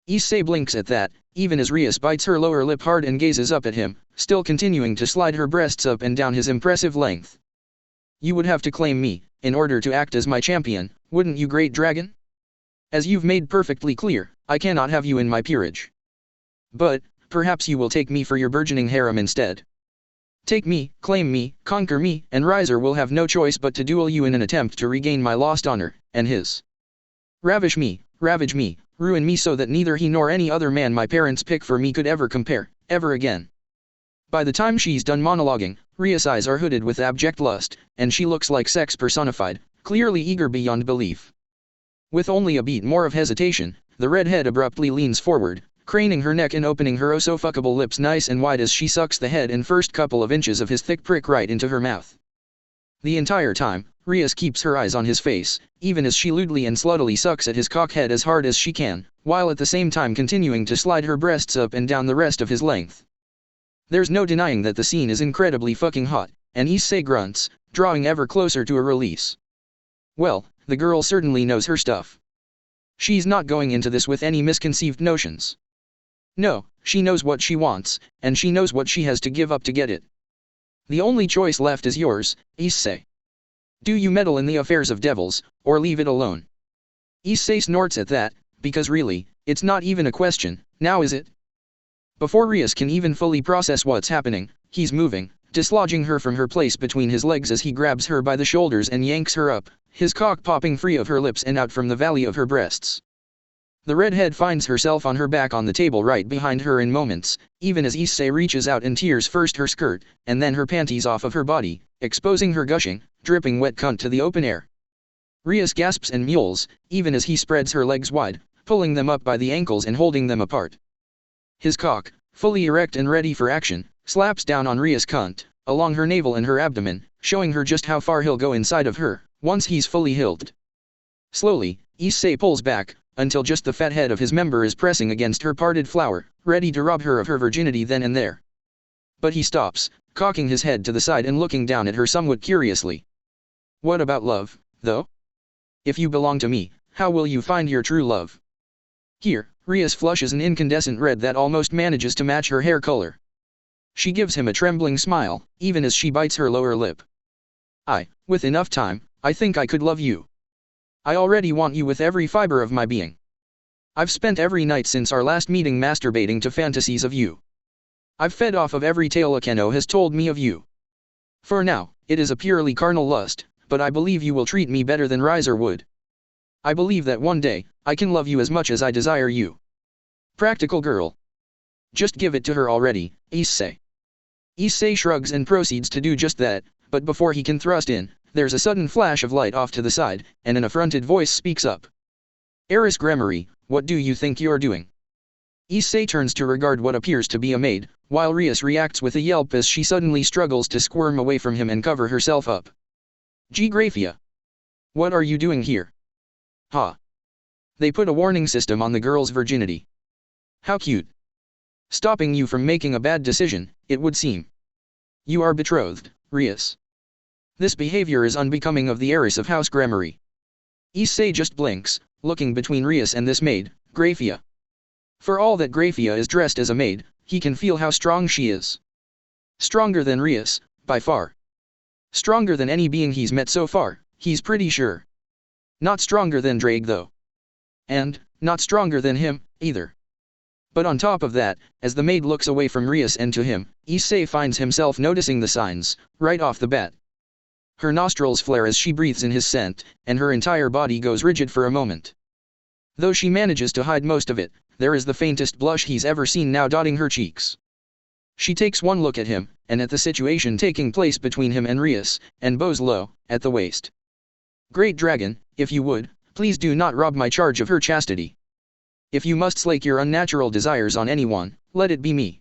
Issei blinks at that, even as Rias bites her lower lip hard and gazes up at him, still continuing to slide her breasts up and down his impressive length. You would have to claim me, in order to act as my champion, wouldn't you, great dragon? As you've made perfectly clear, I cannot have you in my peerage. But, perhaps you will take me for your burgeoning harem instead. Take me, claim me, conquer me, and Riser will have no choice but to duel you in an attempt to regain my lost honor, and his. Ravish me, ravage me, ruin me so that neither he nor any other man my parents pick for me could ever compare, ever again. By the time she's done monologuing, Rias' eyes are hooded with abject lust, and she looks like sex personified, clearly eager beyond belief. With only a beat more of hesitation, the redhead abruptly leans forward, craning her neck and opening her oh-so-fuckable lips nice and wide as she sucks the head and first couple of inches of his thick prick right into her mouth. The entire time, Rias keeps her eyes on his face, even as she lewdly and sluttily sucks at his cockhead as hard as she can, while at the same time continuing to slide her breasts up and down the rest of his length. There's no denying that the scene is incredibly fucking hot, and issei grunts, drawing ever closer to a release. Well, the girl certainly knows her stuff. She's not going into this with any misconceived notions. No, she knows what she wants, and she knows what she has to give up to get it. The only choice left is yours, issei. Do you meddle in the affairs of devils, or leave it alone? Issei snorts at that, because really, it's not even a question, now is it? Before Rias can even fully process what's happening, he's moving, dislodging her from her place between his legs as he grabs her by the shoulders and yanks her up, his cock popping free of her lips and out from the valley of her breasts. The redhead finds herself on her back on the table right behind her in moments, even as issei reaches out and tears first her skirt, and then her panties off of her body, exposing her gushing, dripping wet cunt to the open air. Rias gasps and mewls, even as he spreads her legs wide, pulling them up by the ankles and holding them apart. His cock, fully erect and ready for action, slaps down on Rias' cunt, along her navel and her abdomen, showing her just how far he'll go inside of her, once he's fully hilted. Slowly, issei pulls back, until just the fat head of his member is pressing against her parted flower, ready to rob her of her virginity then and there. But he stops, cocking his head to the side and looking down at her somewhat curiously. What about love, though? If you belong to me, how will you find your true love? Here, Rias flushes an incandescent red that almost manages to match her hair color. She gives him a trembling smile, even as she bites her lower lip. With enough time, I think I could love you. I already want you with every fiber of my being. I've spent every night since our last meeting masturbating to fantasies of you. I've fed off of every tale Akeno has told me of you. For now, it is a purely carnal lust, but I believe you will treat me better than Riser would. I believe that one day, I can love you as much as I desire you. Practical girl. Just give it to her already, issei. Issei shrugs and proceeds to do just that, but before he can thrust in, there's a sudden flash of light off to the side, and an affronted voice speaks up. Eris Gremory, what do you think you're doing? Issei turns to regard what appears to be a maid, while Rias reacts with a yelp as she suddenly struggles to squirm away from him and cover herself up. Graia. What are you doing here? Ha. They put a warning system on the girl's virginity. How cute. Stopping you from making a bad decision, it would seem. You are betrothed, Rias. This behavior is unbecoming of the heiress of House Grammary. Issei just blinks, looking between Rias and this maid, Graia. For all that Graia is dressed as a maid, he can feel how strong she is. Stronger than Rias, by far. Stronger than any being he's met so far, he's pretty sure. Not stronger than Drake though. And, not stronger than him, either. But on top of that, as the maid looks away from Rias and to him, Issei finds himself noticing the signs, right off the bat. Her nostrils flare as she breathes in his scent, and her entire body goes rigid for a moment. Though she manages to hide most of it, there is the faintest blush he's ever seen now dotting her cheeks. She takes one look at him, and at the situation taking place between him and Rias, and bows low, at the waist. Great dragon, if you would, please do not rob my charge of her chastity. If you must slake your unnatural desires on anyone, let it be me.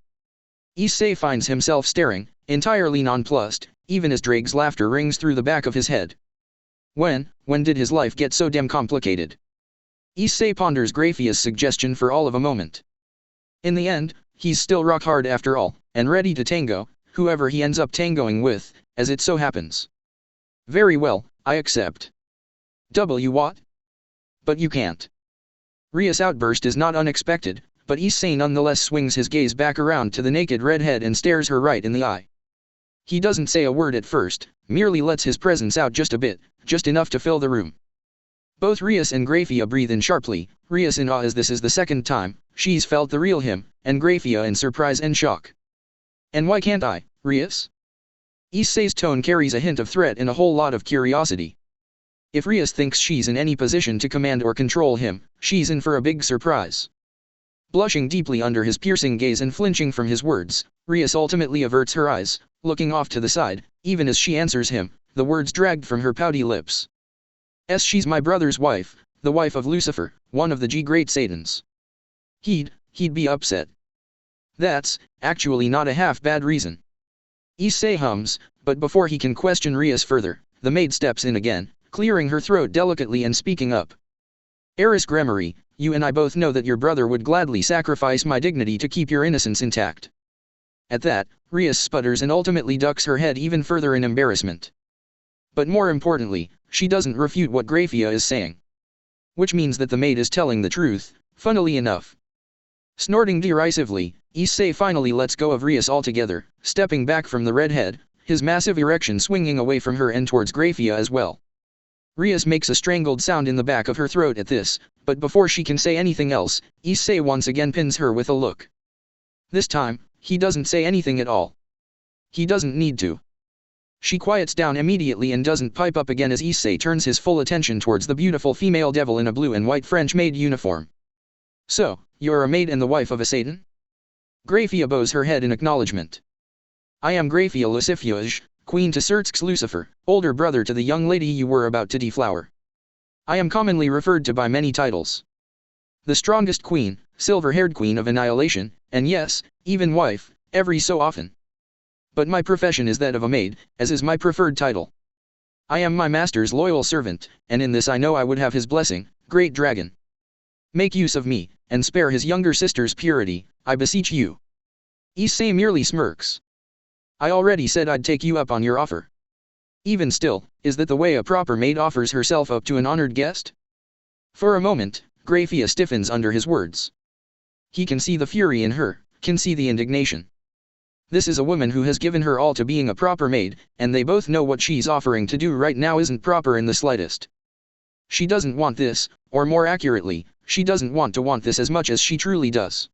Issei finds himself staring, entirely nonplussed, even as Drake's laughter rings through the back of his head. When did his life get so damn complicated? Issei ponders Graia's suggestion for all of a moment. In the end, he's still rock hard after all, and ready to tango, whoever he ends up tangoing with, as it so happens. Very well, I accept. What? But you can't. Rias' outburst is not unexpected, but Issei nonetheless swings his gaze back around to the naked redhead and stares her right in the eye. He doesn't say a word at first, merely lets his presence out just a bit, just enough to fill the room. Both Rias and Graia breathe in sharply, Rias in awe as this is the second time she's felt the real him, and Graia in surprise and shock. And why can't I, Rias? Issei's tone carries a hint of threat and a whole lot of curiosity. If Rias thinks she's in any position to command or control him, she's in for a big surprise. Blushing deeply under his piercing gaze and flinching from his words, Rias ultimately averts her eyes, looking off to the side, even as she answers him, the words dragged from her pouty lips. She's my brother's wife, the wife of Lucifer, one of the Great Satans. He'd be upset. That's, actually not a half-bad reason. Issei hums, but before he can question Rias further, the maid steps in again, clearing her throat delicately and speaking up. Heiress Grammary, you and I both know that your brother would gladly sacrifice my dignity to keep your innocence intact. At that, Rias sputters and ultimately ducks her head even further in embarrassment. But more importantly, she doesn't refute what Graia is saying. Which means that the maid is telling the truth, funnily enough. Snorting derisively, Issei finally lets go of Rias altogether, stepping back from the redhead, his massive erection swinging away from her and towards Graia as well. Rias makes a strangled sound in the back of her throat at this, but before she can say anything else, Issei once again pins her with a look. This time, he doesn't say anything at all. He doesn't need to. She quiets down immediately and doesn't pipe up again as Issei turns his full attention towards the beautiful female devil in a blue and white French maid uniform. So, you're a maid and the wife of a Satan? Graia bows her head in acknowledgement. I am Graia Lucifuge, Queen to Tsubaki Lucifer, older brother to the young lady you were about to deflower. I am commonly referred to by many titles. The strongest queen, silver-haired queen of annihilation, and yes, even wife, every so often. But my profession is that of a maid, as is my preferred title. I am my master's loyal servant, and in this I know I would have his blessing, great dragon. Make use of me, and spare his younger sister's purity, I beseech you. Issei merely smirks. I already said I'd take you up on your offer. Even still, is that the way a proper maid offers herself up to an honored guest? For a moment, Graia stiffens under his words. He can see the fury in her, can see the indignation. This is a woman who has given her all to being a proper maid, and they both know what she's offering to do right now isn't proper in the slightest. She doesn't want this, or more accurately, she doesn't want to want this as much as she truly does.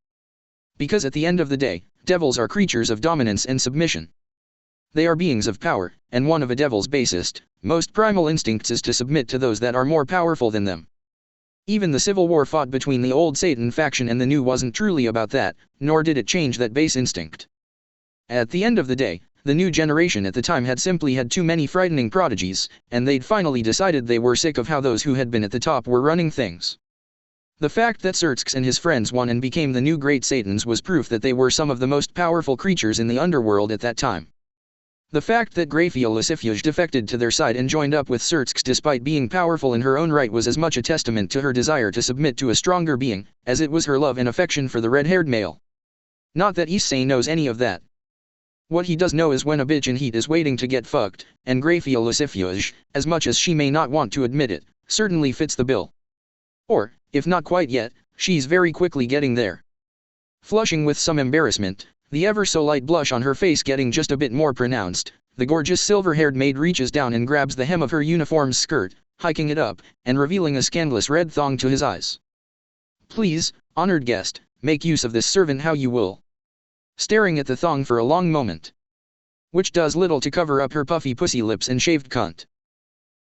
Because at the end of the day, devils are creatures of dominance and submission. They are beings of power, and one of a devil's basest, most primal instincts is to submit to those that are more powerful than them. Even the civil war fought between the old Satan faction and the new wasn't truly about that, nor did it change that base instinct. At the end of the day, the new generation at the time had simply had too many frightening prodigies, and they'd finally decided they were sick of how those who had been at the top were running things. The fact that Tsubaki and his friends won and became the new Great Satans was proof that they were some of the most powerful creatures in the underworld at that time. The fact that Graia Lucifuge defected to their side and joined up with Surtsk despite being powerful in her own right was as much a testament to her desire to submit to a stronger being, as it was her love and affection for the red-haired male. Not that issei knows any of that. What he does know is when a bitch in heat is waiting to get fucked, and Graia Lucifuge, as much as she may not want to admit it, certainly fits the bill. Or, if not quite yet, she's very quickly getting there. Flushing with some embarrassment, the ever-so-light blush on her face getting just a bit more pronounced, the gorgeous silver-haired maid reaches down and grabs the hem of her uniform's skirt, hiking it up, and revealing a scandalous red thong to his eyes. "Please, honored guest, make use of this servant how you will." Staring at the thong for a long moment. Which does little to cover up her puffy pussy lips and shaved cunt.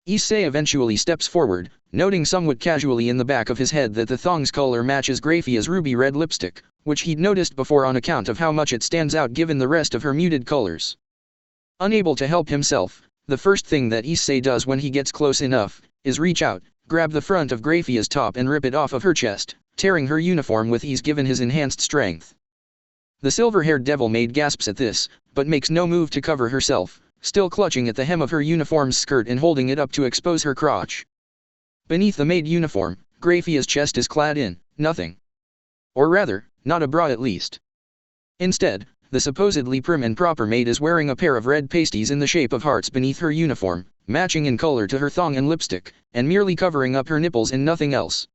Issei eventually steps forward, noting somewhat casually in the back of his head that the thong's color matches Graia's ruby red lipstick, which he'd noticed before on account of how much it stands out given the rest of her muted colors. Unable to help himself, the first thing that Issei does when he gets close enough, is reach out, grab the front of Graia's top and rip it off of her chest, tearing her uniform with ease given his enhanced strength. The silver-haired devil maid gasps at this, but makes no move to cover herself, still clutching at the hem of her uniform's skirt and holding it up to expose her crotch. Beneath the maid uniform, Graia's chest is clad in nothing. Or rather, not a bra at least. Instead, the supposedly prim and proper maid is wearing a pair of red pasties in the shape of hearts beneath her uniform, matching in color to her thong and lipstick, and merely covering up her nipples and nothing else.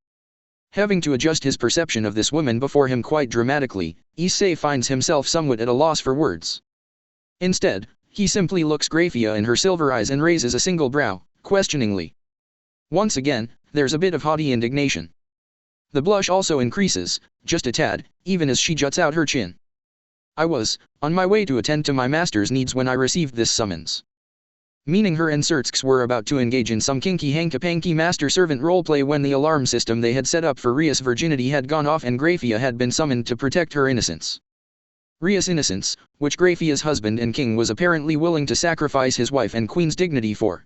Having to adjust his perception of this woman before him quite dramatically, Issei finds himself somewhat at a loss for words. Instead, he simply looks Graia in her silver eyes and raises a single brow, questioningly. Once again, there's a bit of haughty indignation. The blush also increases, just a tad, even as she juts out her chin. "I was on my way to attend to my master's needs when I received this summons." Meaning her and Surtsk were about to engage in some kinky hanky-panky master-servant roleplay when the alarm system they had set up for Rias' virginity had gone off and Graia had been summoned to protect her innocence. Rias' innocence, which Graia's husband and king was apparently willing to sacrifice his wife and queen's dignity for.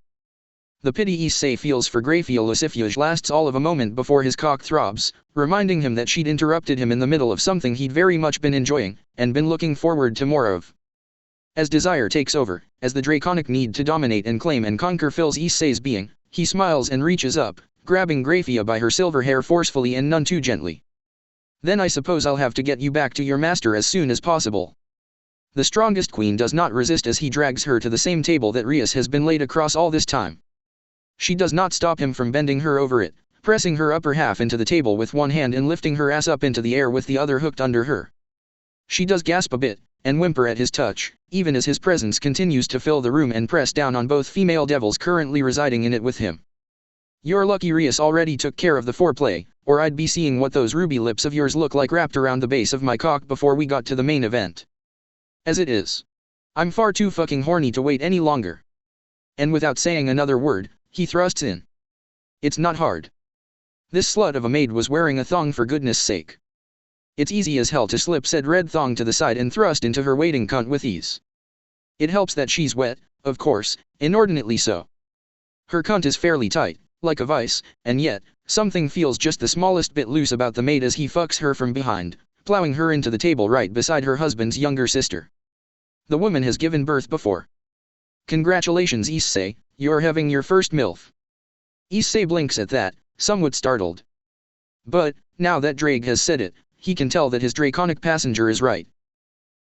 The pity Issei feels for Graia Lucifuge lasts all of a moment before his cock throbs, reminding him that she'd interrupted him in the middle of something he'd very much been enjoying, and been looking forward to more of. As desire takes over, as the draconic need to dominate and claim and conquer fills Issei's being, he smiles and reaches up, grabbing Graia by her silver hair forcefully and none too gently. "Then I suppose I'll have to get you back to your master as soon as possible." The strongest queen does not resist as he drags her to the same table that Rias has been laid across all this time. She does not stop him from bending her over it, pressing her upper half into the table with one hand and lifting her ass up into the air with the other hooked under her. She does gasp a bit, and whimper at his touch, even as his presence continues to fill the room and press down on both female devils currently residing in it with him. "You're lucky Rias already took care of the foreplay, or I'd be seeing what those ruby lips of yours look like wrapped around the base of my cock before we got to the main event. As it is, I'm far too fucking horny to wait any longer." And without saying another word, he thrusts in. It's not hard. This slut of a maid was wearing a thong for goodness sake. It's easy as hell to slip said red thong to the side and thrust into her waiting cunt with ease. It helps that she's wet, of course, inordinately so. Her cunt is fairly tight, like a vice, and yet, something feels just the smallest bit loose about the maid as he fucks her from behind, plowing her into the table right beside her husband's younger sister. The woman has given birth before. "Congratulations Issei, you're having your first MILF." Issei blinks at that, somewhat startled. But, now that Drake has said it, he can tell that his draconic passenger is right.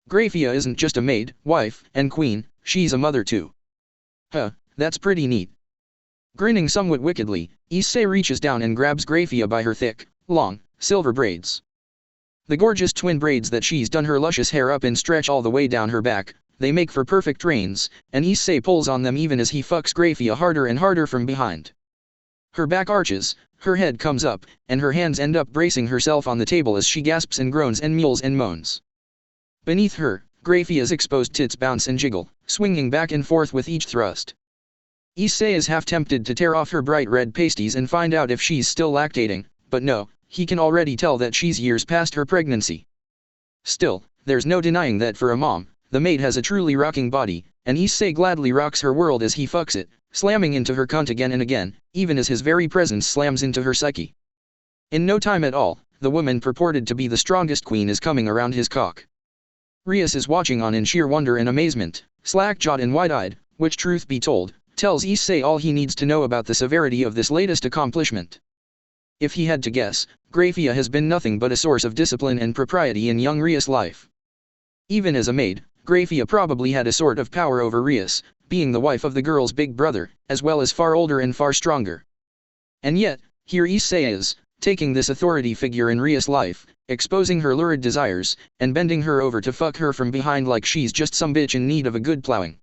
Graia isn't just a maid, wife, and queen, she's a mother too. Huh, that's pretty neat. Grinning somewhat wickedly, Issei reaches down and grabs Graia by her thick, long, silver braids. The gorgeous twin braids that she's done her luscious hair up in stretch all the way down her back, they make for perfect reins, and Issei pulls on them even as he fucks Graia harder and harder from behind. Her back arches, her head comes up, and her hands end up bracing herself on the table as she gasps and groans and mewls and moans. Beneath her, Graia's exposed tits bounce and jiggle, swinging back and forth with each thrust. Issei is half tempted to tear off her bright red pasties and find out if she's still lactating, but no, he can already tell that she's years past her pregnancy. Still, there's no denying that for a mom, the maid has a truly rocking body, and Issei gladly rocks her world as he fucks it, slamming into her cunt again and again, even as his very presence slams into her psyche. In no time at all, the woman purported to be the strongest queen is coming around his cock. Rias is watching on in sheer wonder and amazement, slack-jawed and wide-eyed, which truth be told, tells Issei all he needs to know about the severity of this latest accomplishment. If he had to guess, Graia has been nothing but a source of discipline and propriety in young Rias' life. Even as a maid, Graia probably had a sort of power over Rias, being the wife of the girl's big brother, as well as far older and far stronger. And yet, here Issei is, taking this authority figure in Rias' life, exposing her lurid desires, and bending her over to fuck her from behind like she's just some bitch in need of a good plowing.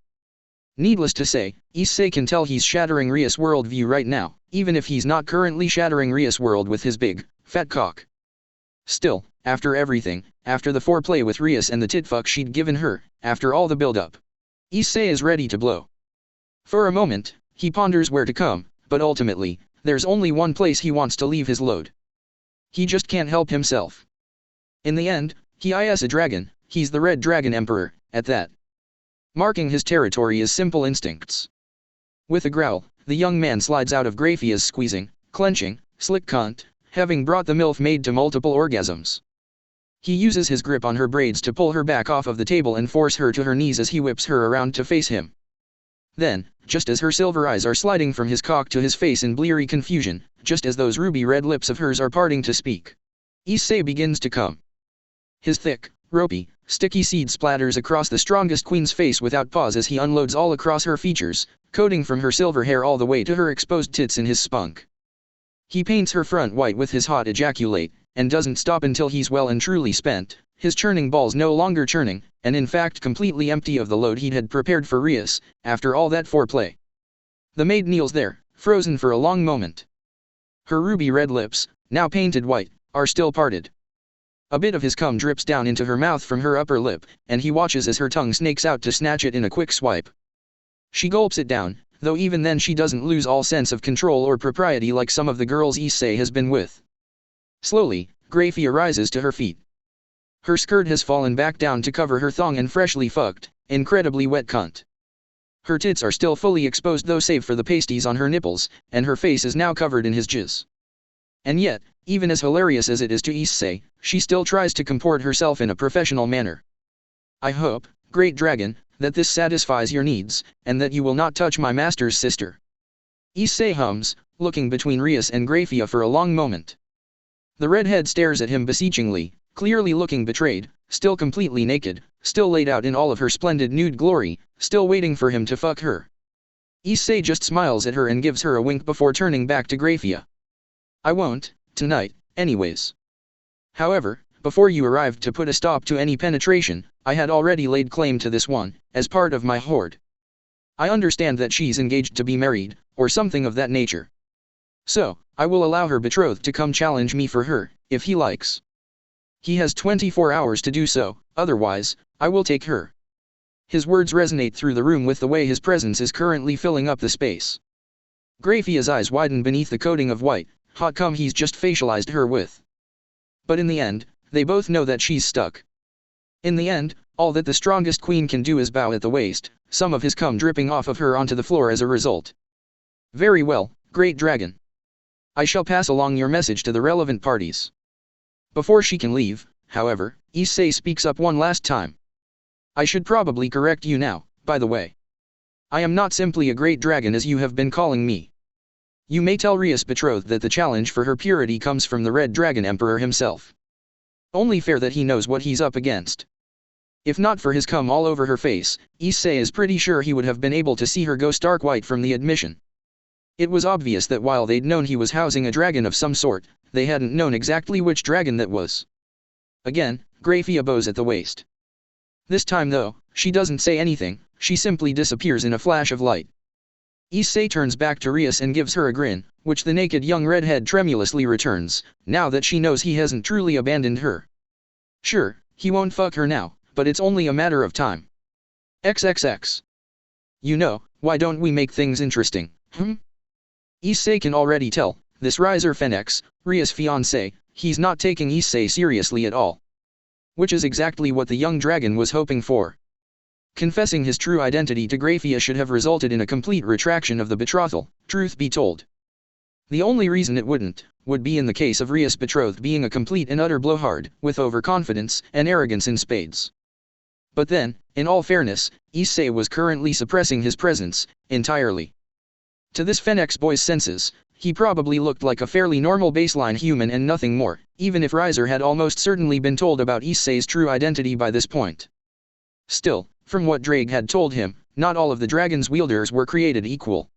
Needless to say, Issei can tell he's shattering Rias' worldview right now, even if he's not currently shattering Rias' world with his big, fat cock. Still, after everything, after the foreplay with Rias and the titfuck she'd given her, after all the build-up, Issei is ready to blow. For a moment, he ponders where to come, but ultimately, there's only one place he wants to leave his load. He just can't help himself. In the end, he is a dragon, he's the Red Dragon Emperor, at that. Marking his territory is simple instincts. With a growl, the young man slides out of Graia's squeezing, clenching, slick cunt, having brought the MILF maid to multiple orgasms. He uses his grip on her braids to pull her back off of the table and force her to her knees as he whips her around to face him. Then, just as her silver eyes are sliding from his cock to his face in bleary confusion, just as those ruby red lips of hers are parting to speak, Issei begins to come. His thick, ropey, sticky seed splatters across the strongest queen's face without pause as he unloads all across her features, coating from her silver hair all the way to her exposed tits in his spunk. He paints her front white with his hot ejaculate, and doesn't stop until he's well and truly spent, his churning balls no longer churning, and in fact completely empty of the load he had prepared for Rias, after all that foreplay. The maid kneels there, frozen for a long moment. Her ruby red lips, now painted white, are still parted. A bit of his cum drips down into her mouth from her upper lip, and he watches as her tongue snakes out to snatch it in a quick swipe. She gulps it down, though even then she doesn't lose all sense of control or propriety like some of the girls Issei has been with. Slowly, Graia rises to her feet. Her skirt has fallen back down to cover her thong and freshly fucked, incredibly wet cunt. Her tits are still fully exposed though save for the pasties on her nipples, and her face is now covered in his jizz. And yet, even as hilarious as it is to Issei, she still tries to comport herself in a professional manner. I hope, great dragon, that this satisfies your needs, and that you will not touch my master's sister. Issei hums, looking between Rias and Graia for a long moment. The redhead stares at him beseechingly, clearly looking betrayed, still completely naked, still laid out in all of her splendid nude glory, still waiting for him to fuck her. Issei just smiles at her and gives her a wink before turning back to Graia. I won't, tonight, anyways. However, before you arrived to put a stop to any penetration, I had already laid claim to this one, as part of my hoard. I understand that she's engaged to be married, or something of that nature. So, I will allow her betrothed to come challenge me for her, if he likes. He has 24 hours to do so, otherwise, I will take her. His words resonate through the room with the way his presence is currently filling up the space. Graia's eyes widen beneath the coating of white, hot cum he's just facialized her with. But in the end, they both know that she's stuck. In the end, all that the strongest queen can do is bow at the waist, some of his cum dripping off of her onto the floor as a result. Very well, great dragon. I shall pass along your message to the relevant parties. Before she can leave, however, Issei speaks up one last time. I should probably correct you now, by the way. I am not simply a great dragon as you have been calling me. You may tell Rias betrothed that the challenge for her purity comes from the Red Dragon Emperor himself. Only fair that he knows what he's up against. If not for his cum all over her face, Issei is pretty sure he would have been able to see her go stark white from the admission. It was obvious that while they'd known he was housing a dragon of some sort, they hadn't known exactly which dragon that was. Again, Graia bows at the waist. This time though, she doesn't say anything, she simply disappears in a flash of light. Issei turns back to Rias and gives her a grin, which the naked young redhead tremulously returns, now that she knows he hasn't truly abandoned her. Sure, he won't fuck her now, but it's only a matter of time. XXX. You know, why don't we make things interesting, Issei can already tell, this riser Fenix, Rias' fiancé, he's not taking Issei seriously at all. Which is exactly what the young dragon was hoping for. Confessing his true identity to Graia should have resulted in a complete retraction of the betrothal, truth be told. The only reason it wouldn't, would be in the case of Rias' betrothed being a complete and utter blowhard, with overconfidence and arrogance in spades. But then, in all fairness, Issei was currently suppressing his presence, entirely. To this Fenix boy's senses, he probably looked like a fairly normal baseline human and nothing more, even if Riser had almost certainly been told about Issei's true identity by this point. Still, from what Drake had told him, not all of the dragon's wielders were created equal.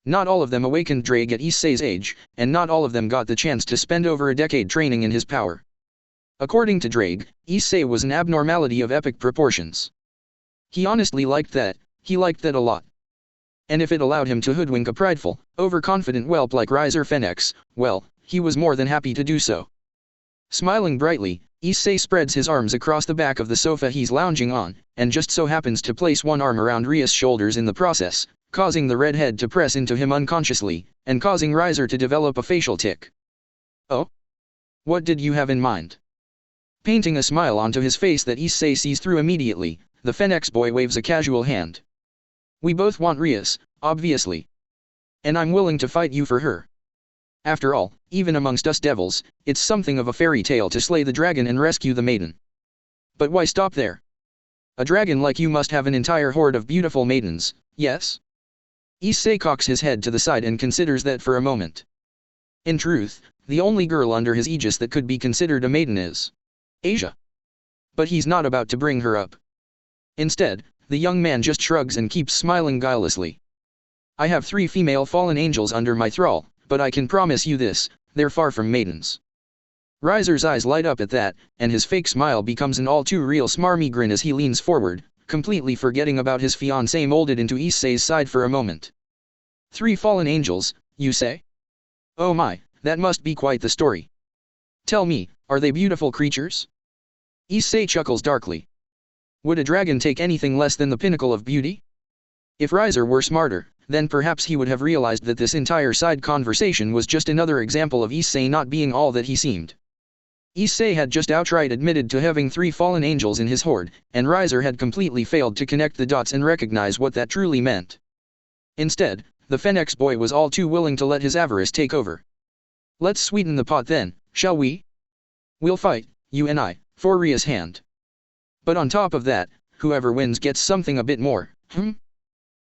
Not all of them awakened Drake at Issei's age, and not all of them got the chance to spend over a decade training in his power. According to Drake, Issei was an abnormality of epic proportions. He honestly liked that, he liked that a lot. And if it allowed him to hoodwink a prideful, overconfident whelp like Riser Fenix, well, he was more than happy to do so. Smiling brightly, Issei spreads his arms across the back of the sofa he's lounging on, and just so happens to place one arm around Rias' shoulders in the process, causing the redhead to press into him unconsciously, and causing Riser to develop a facial tic. Oh? What did you have in mind? Painting a smile onto his face that Issei sees through immediately, the Fenix boy waves a casual hand. We both want Rias, obviously. And I'm willing to fight you for her. After all, even amongst us devils, it's something of a fairy tale to slay the dragon and rescue the maiden. But why stop there? A dragon like you must have an entire horde of beautiful maidens, yes? Issei cocks his head to the side and considers that for a moment. In truth, the only girl under his aegis that could be considered a maiden is Asia. But he's not about to bring her up. Instead, the young man just shrugs and keeps smiling guilelessly. I have 3 female fallen angels under my thrall, but I can promise you this, they're far from maidens. Riser's eyes light up at that, and his fake smile becomes an all-too-real smarmy grin as he leans forward, completely forgetting about his fiancée molded into Issei's side for a moment. 3 fallen angels, you say? Oh my, that must be quite the story. Tell me, are they beautiful creatures? Issei chuckles darkly. Would a dragon take anything less than the pinnacle of beauty? If Riser were smarter, then perhaps he would have realized that this entire side conversation was just another example of Issei not being all that he seemed. Issei had just outright admitted to having 3 fallen angels in his horde, and Riser had completely failed to connect the dots and recognize what that truly meant. Instead, the Fenix boy was all too willing to let his avarice take over. Let's sweeten the pot then, shall we? We'll fight, you and I, for Ria's hand. But on top of that, whoever wins gets something a bit more,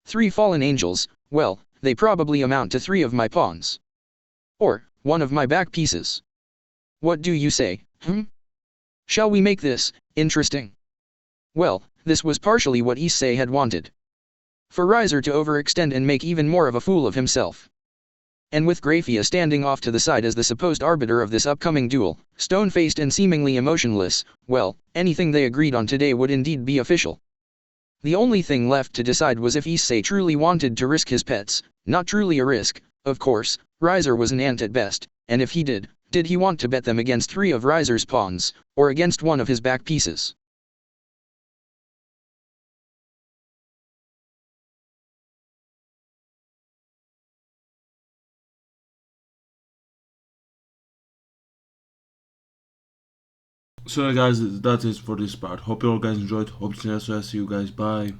3 fallen angels, well, they probably amount to 3 of my pawns. Or, 1 of my back pieces. What do you say, Shall we make this interesting? Well, this was partially what Issei had wanted. For Riser to overextend and make even more of a fool of himself. And with Graia standing off to the side as the supposed arbiter of this upcoming duel, stone-faced and seemingly emotionless, well, anything they agreed on today would indeed be official. The only thing left to decide was if Issei truly wanted to risk his pets, not truly a risk, of course, Riser was an ant at best, and if he did he want to bet them against 3 of Riser's pawns, or against 1 of his back pieces? So guys, that is for this part. Hope you all guys enjoyed. Hope to see you guys. Bye.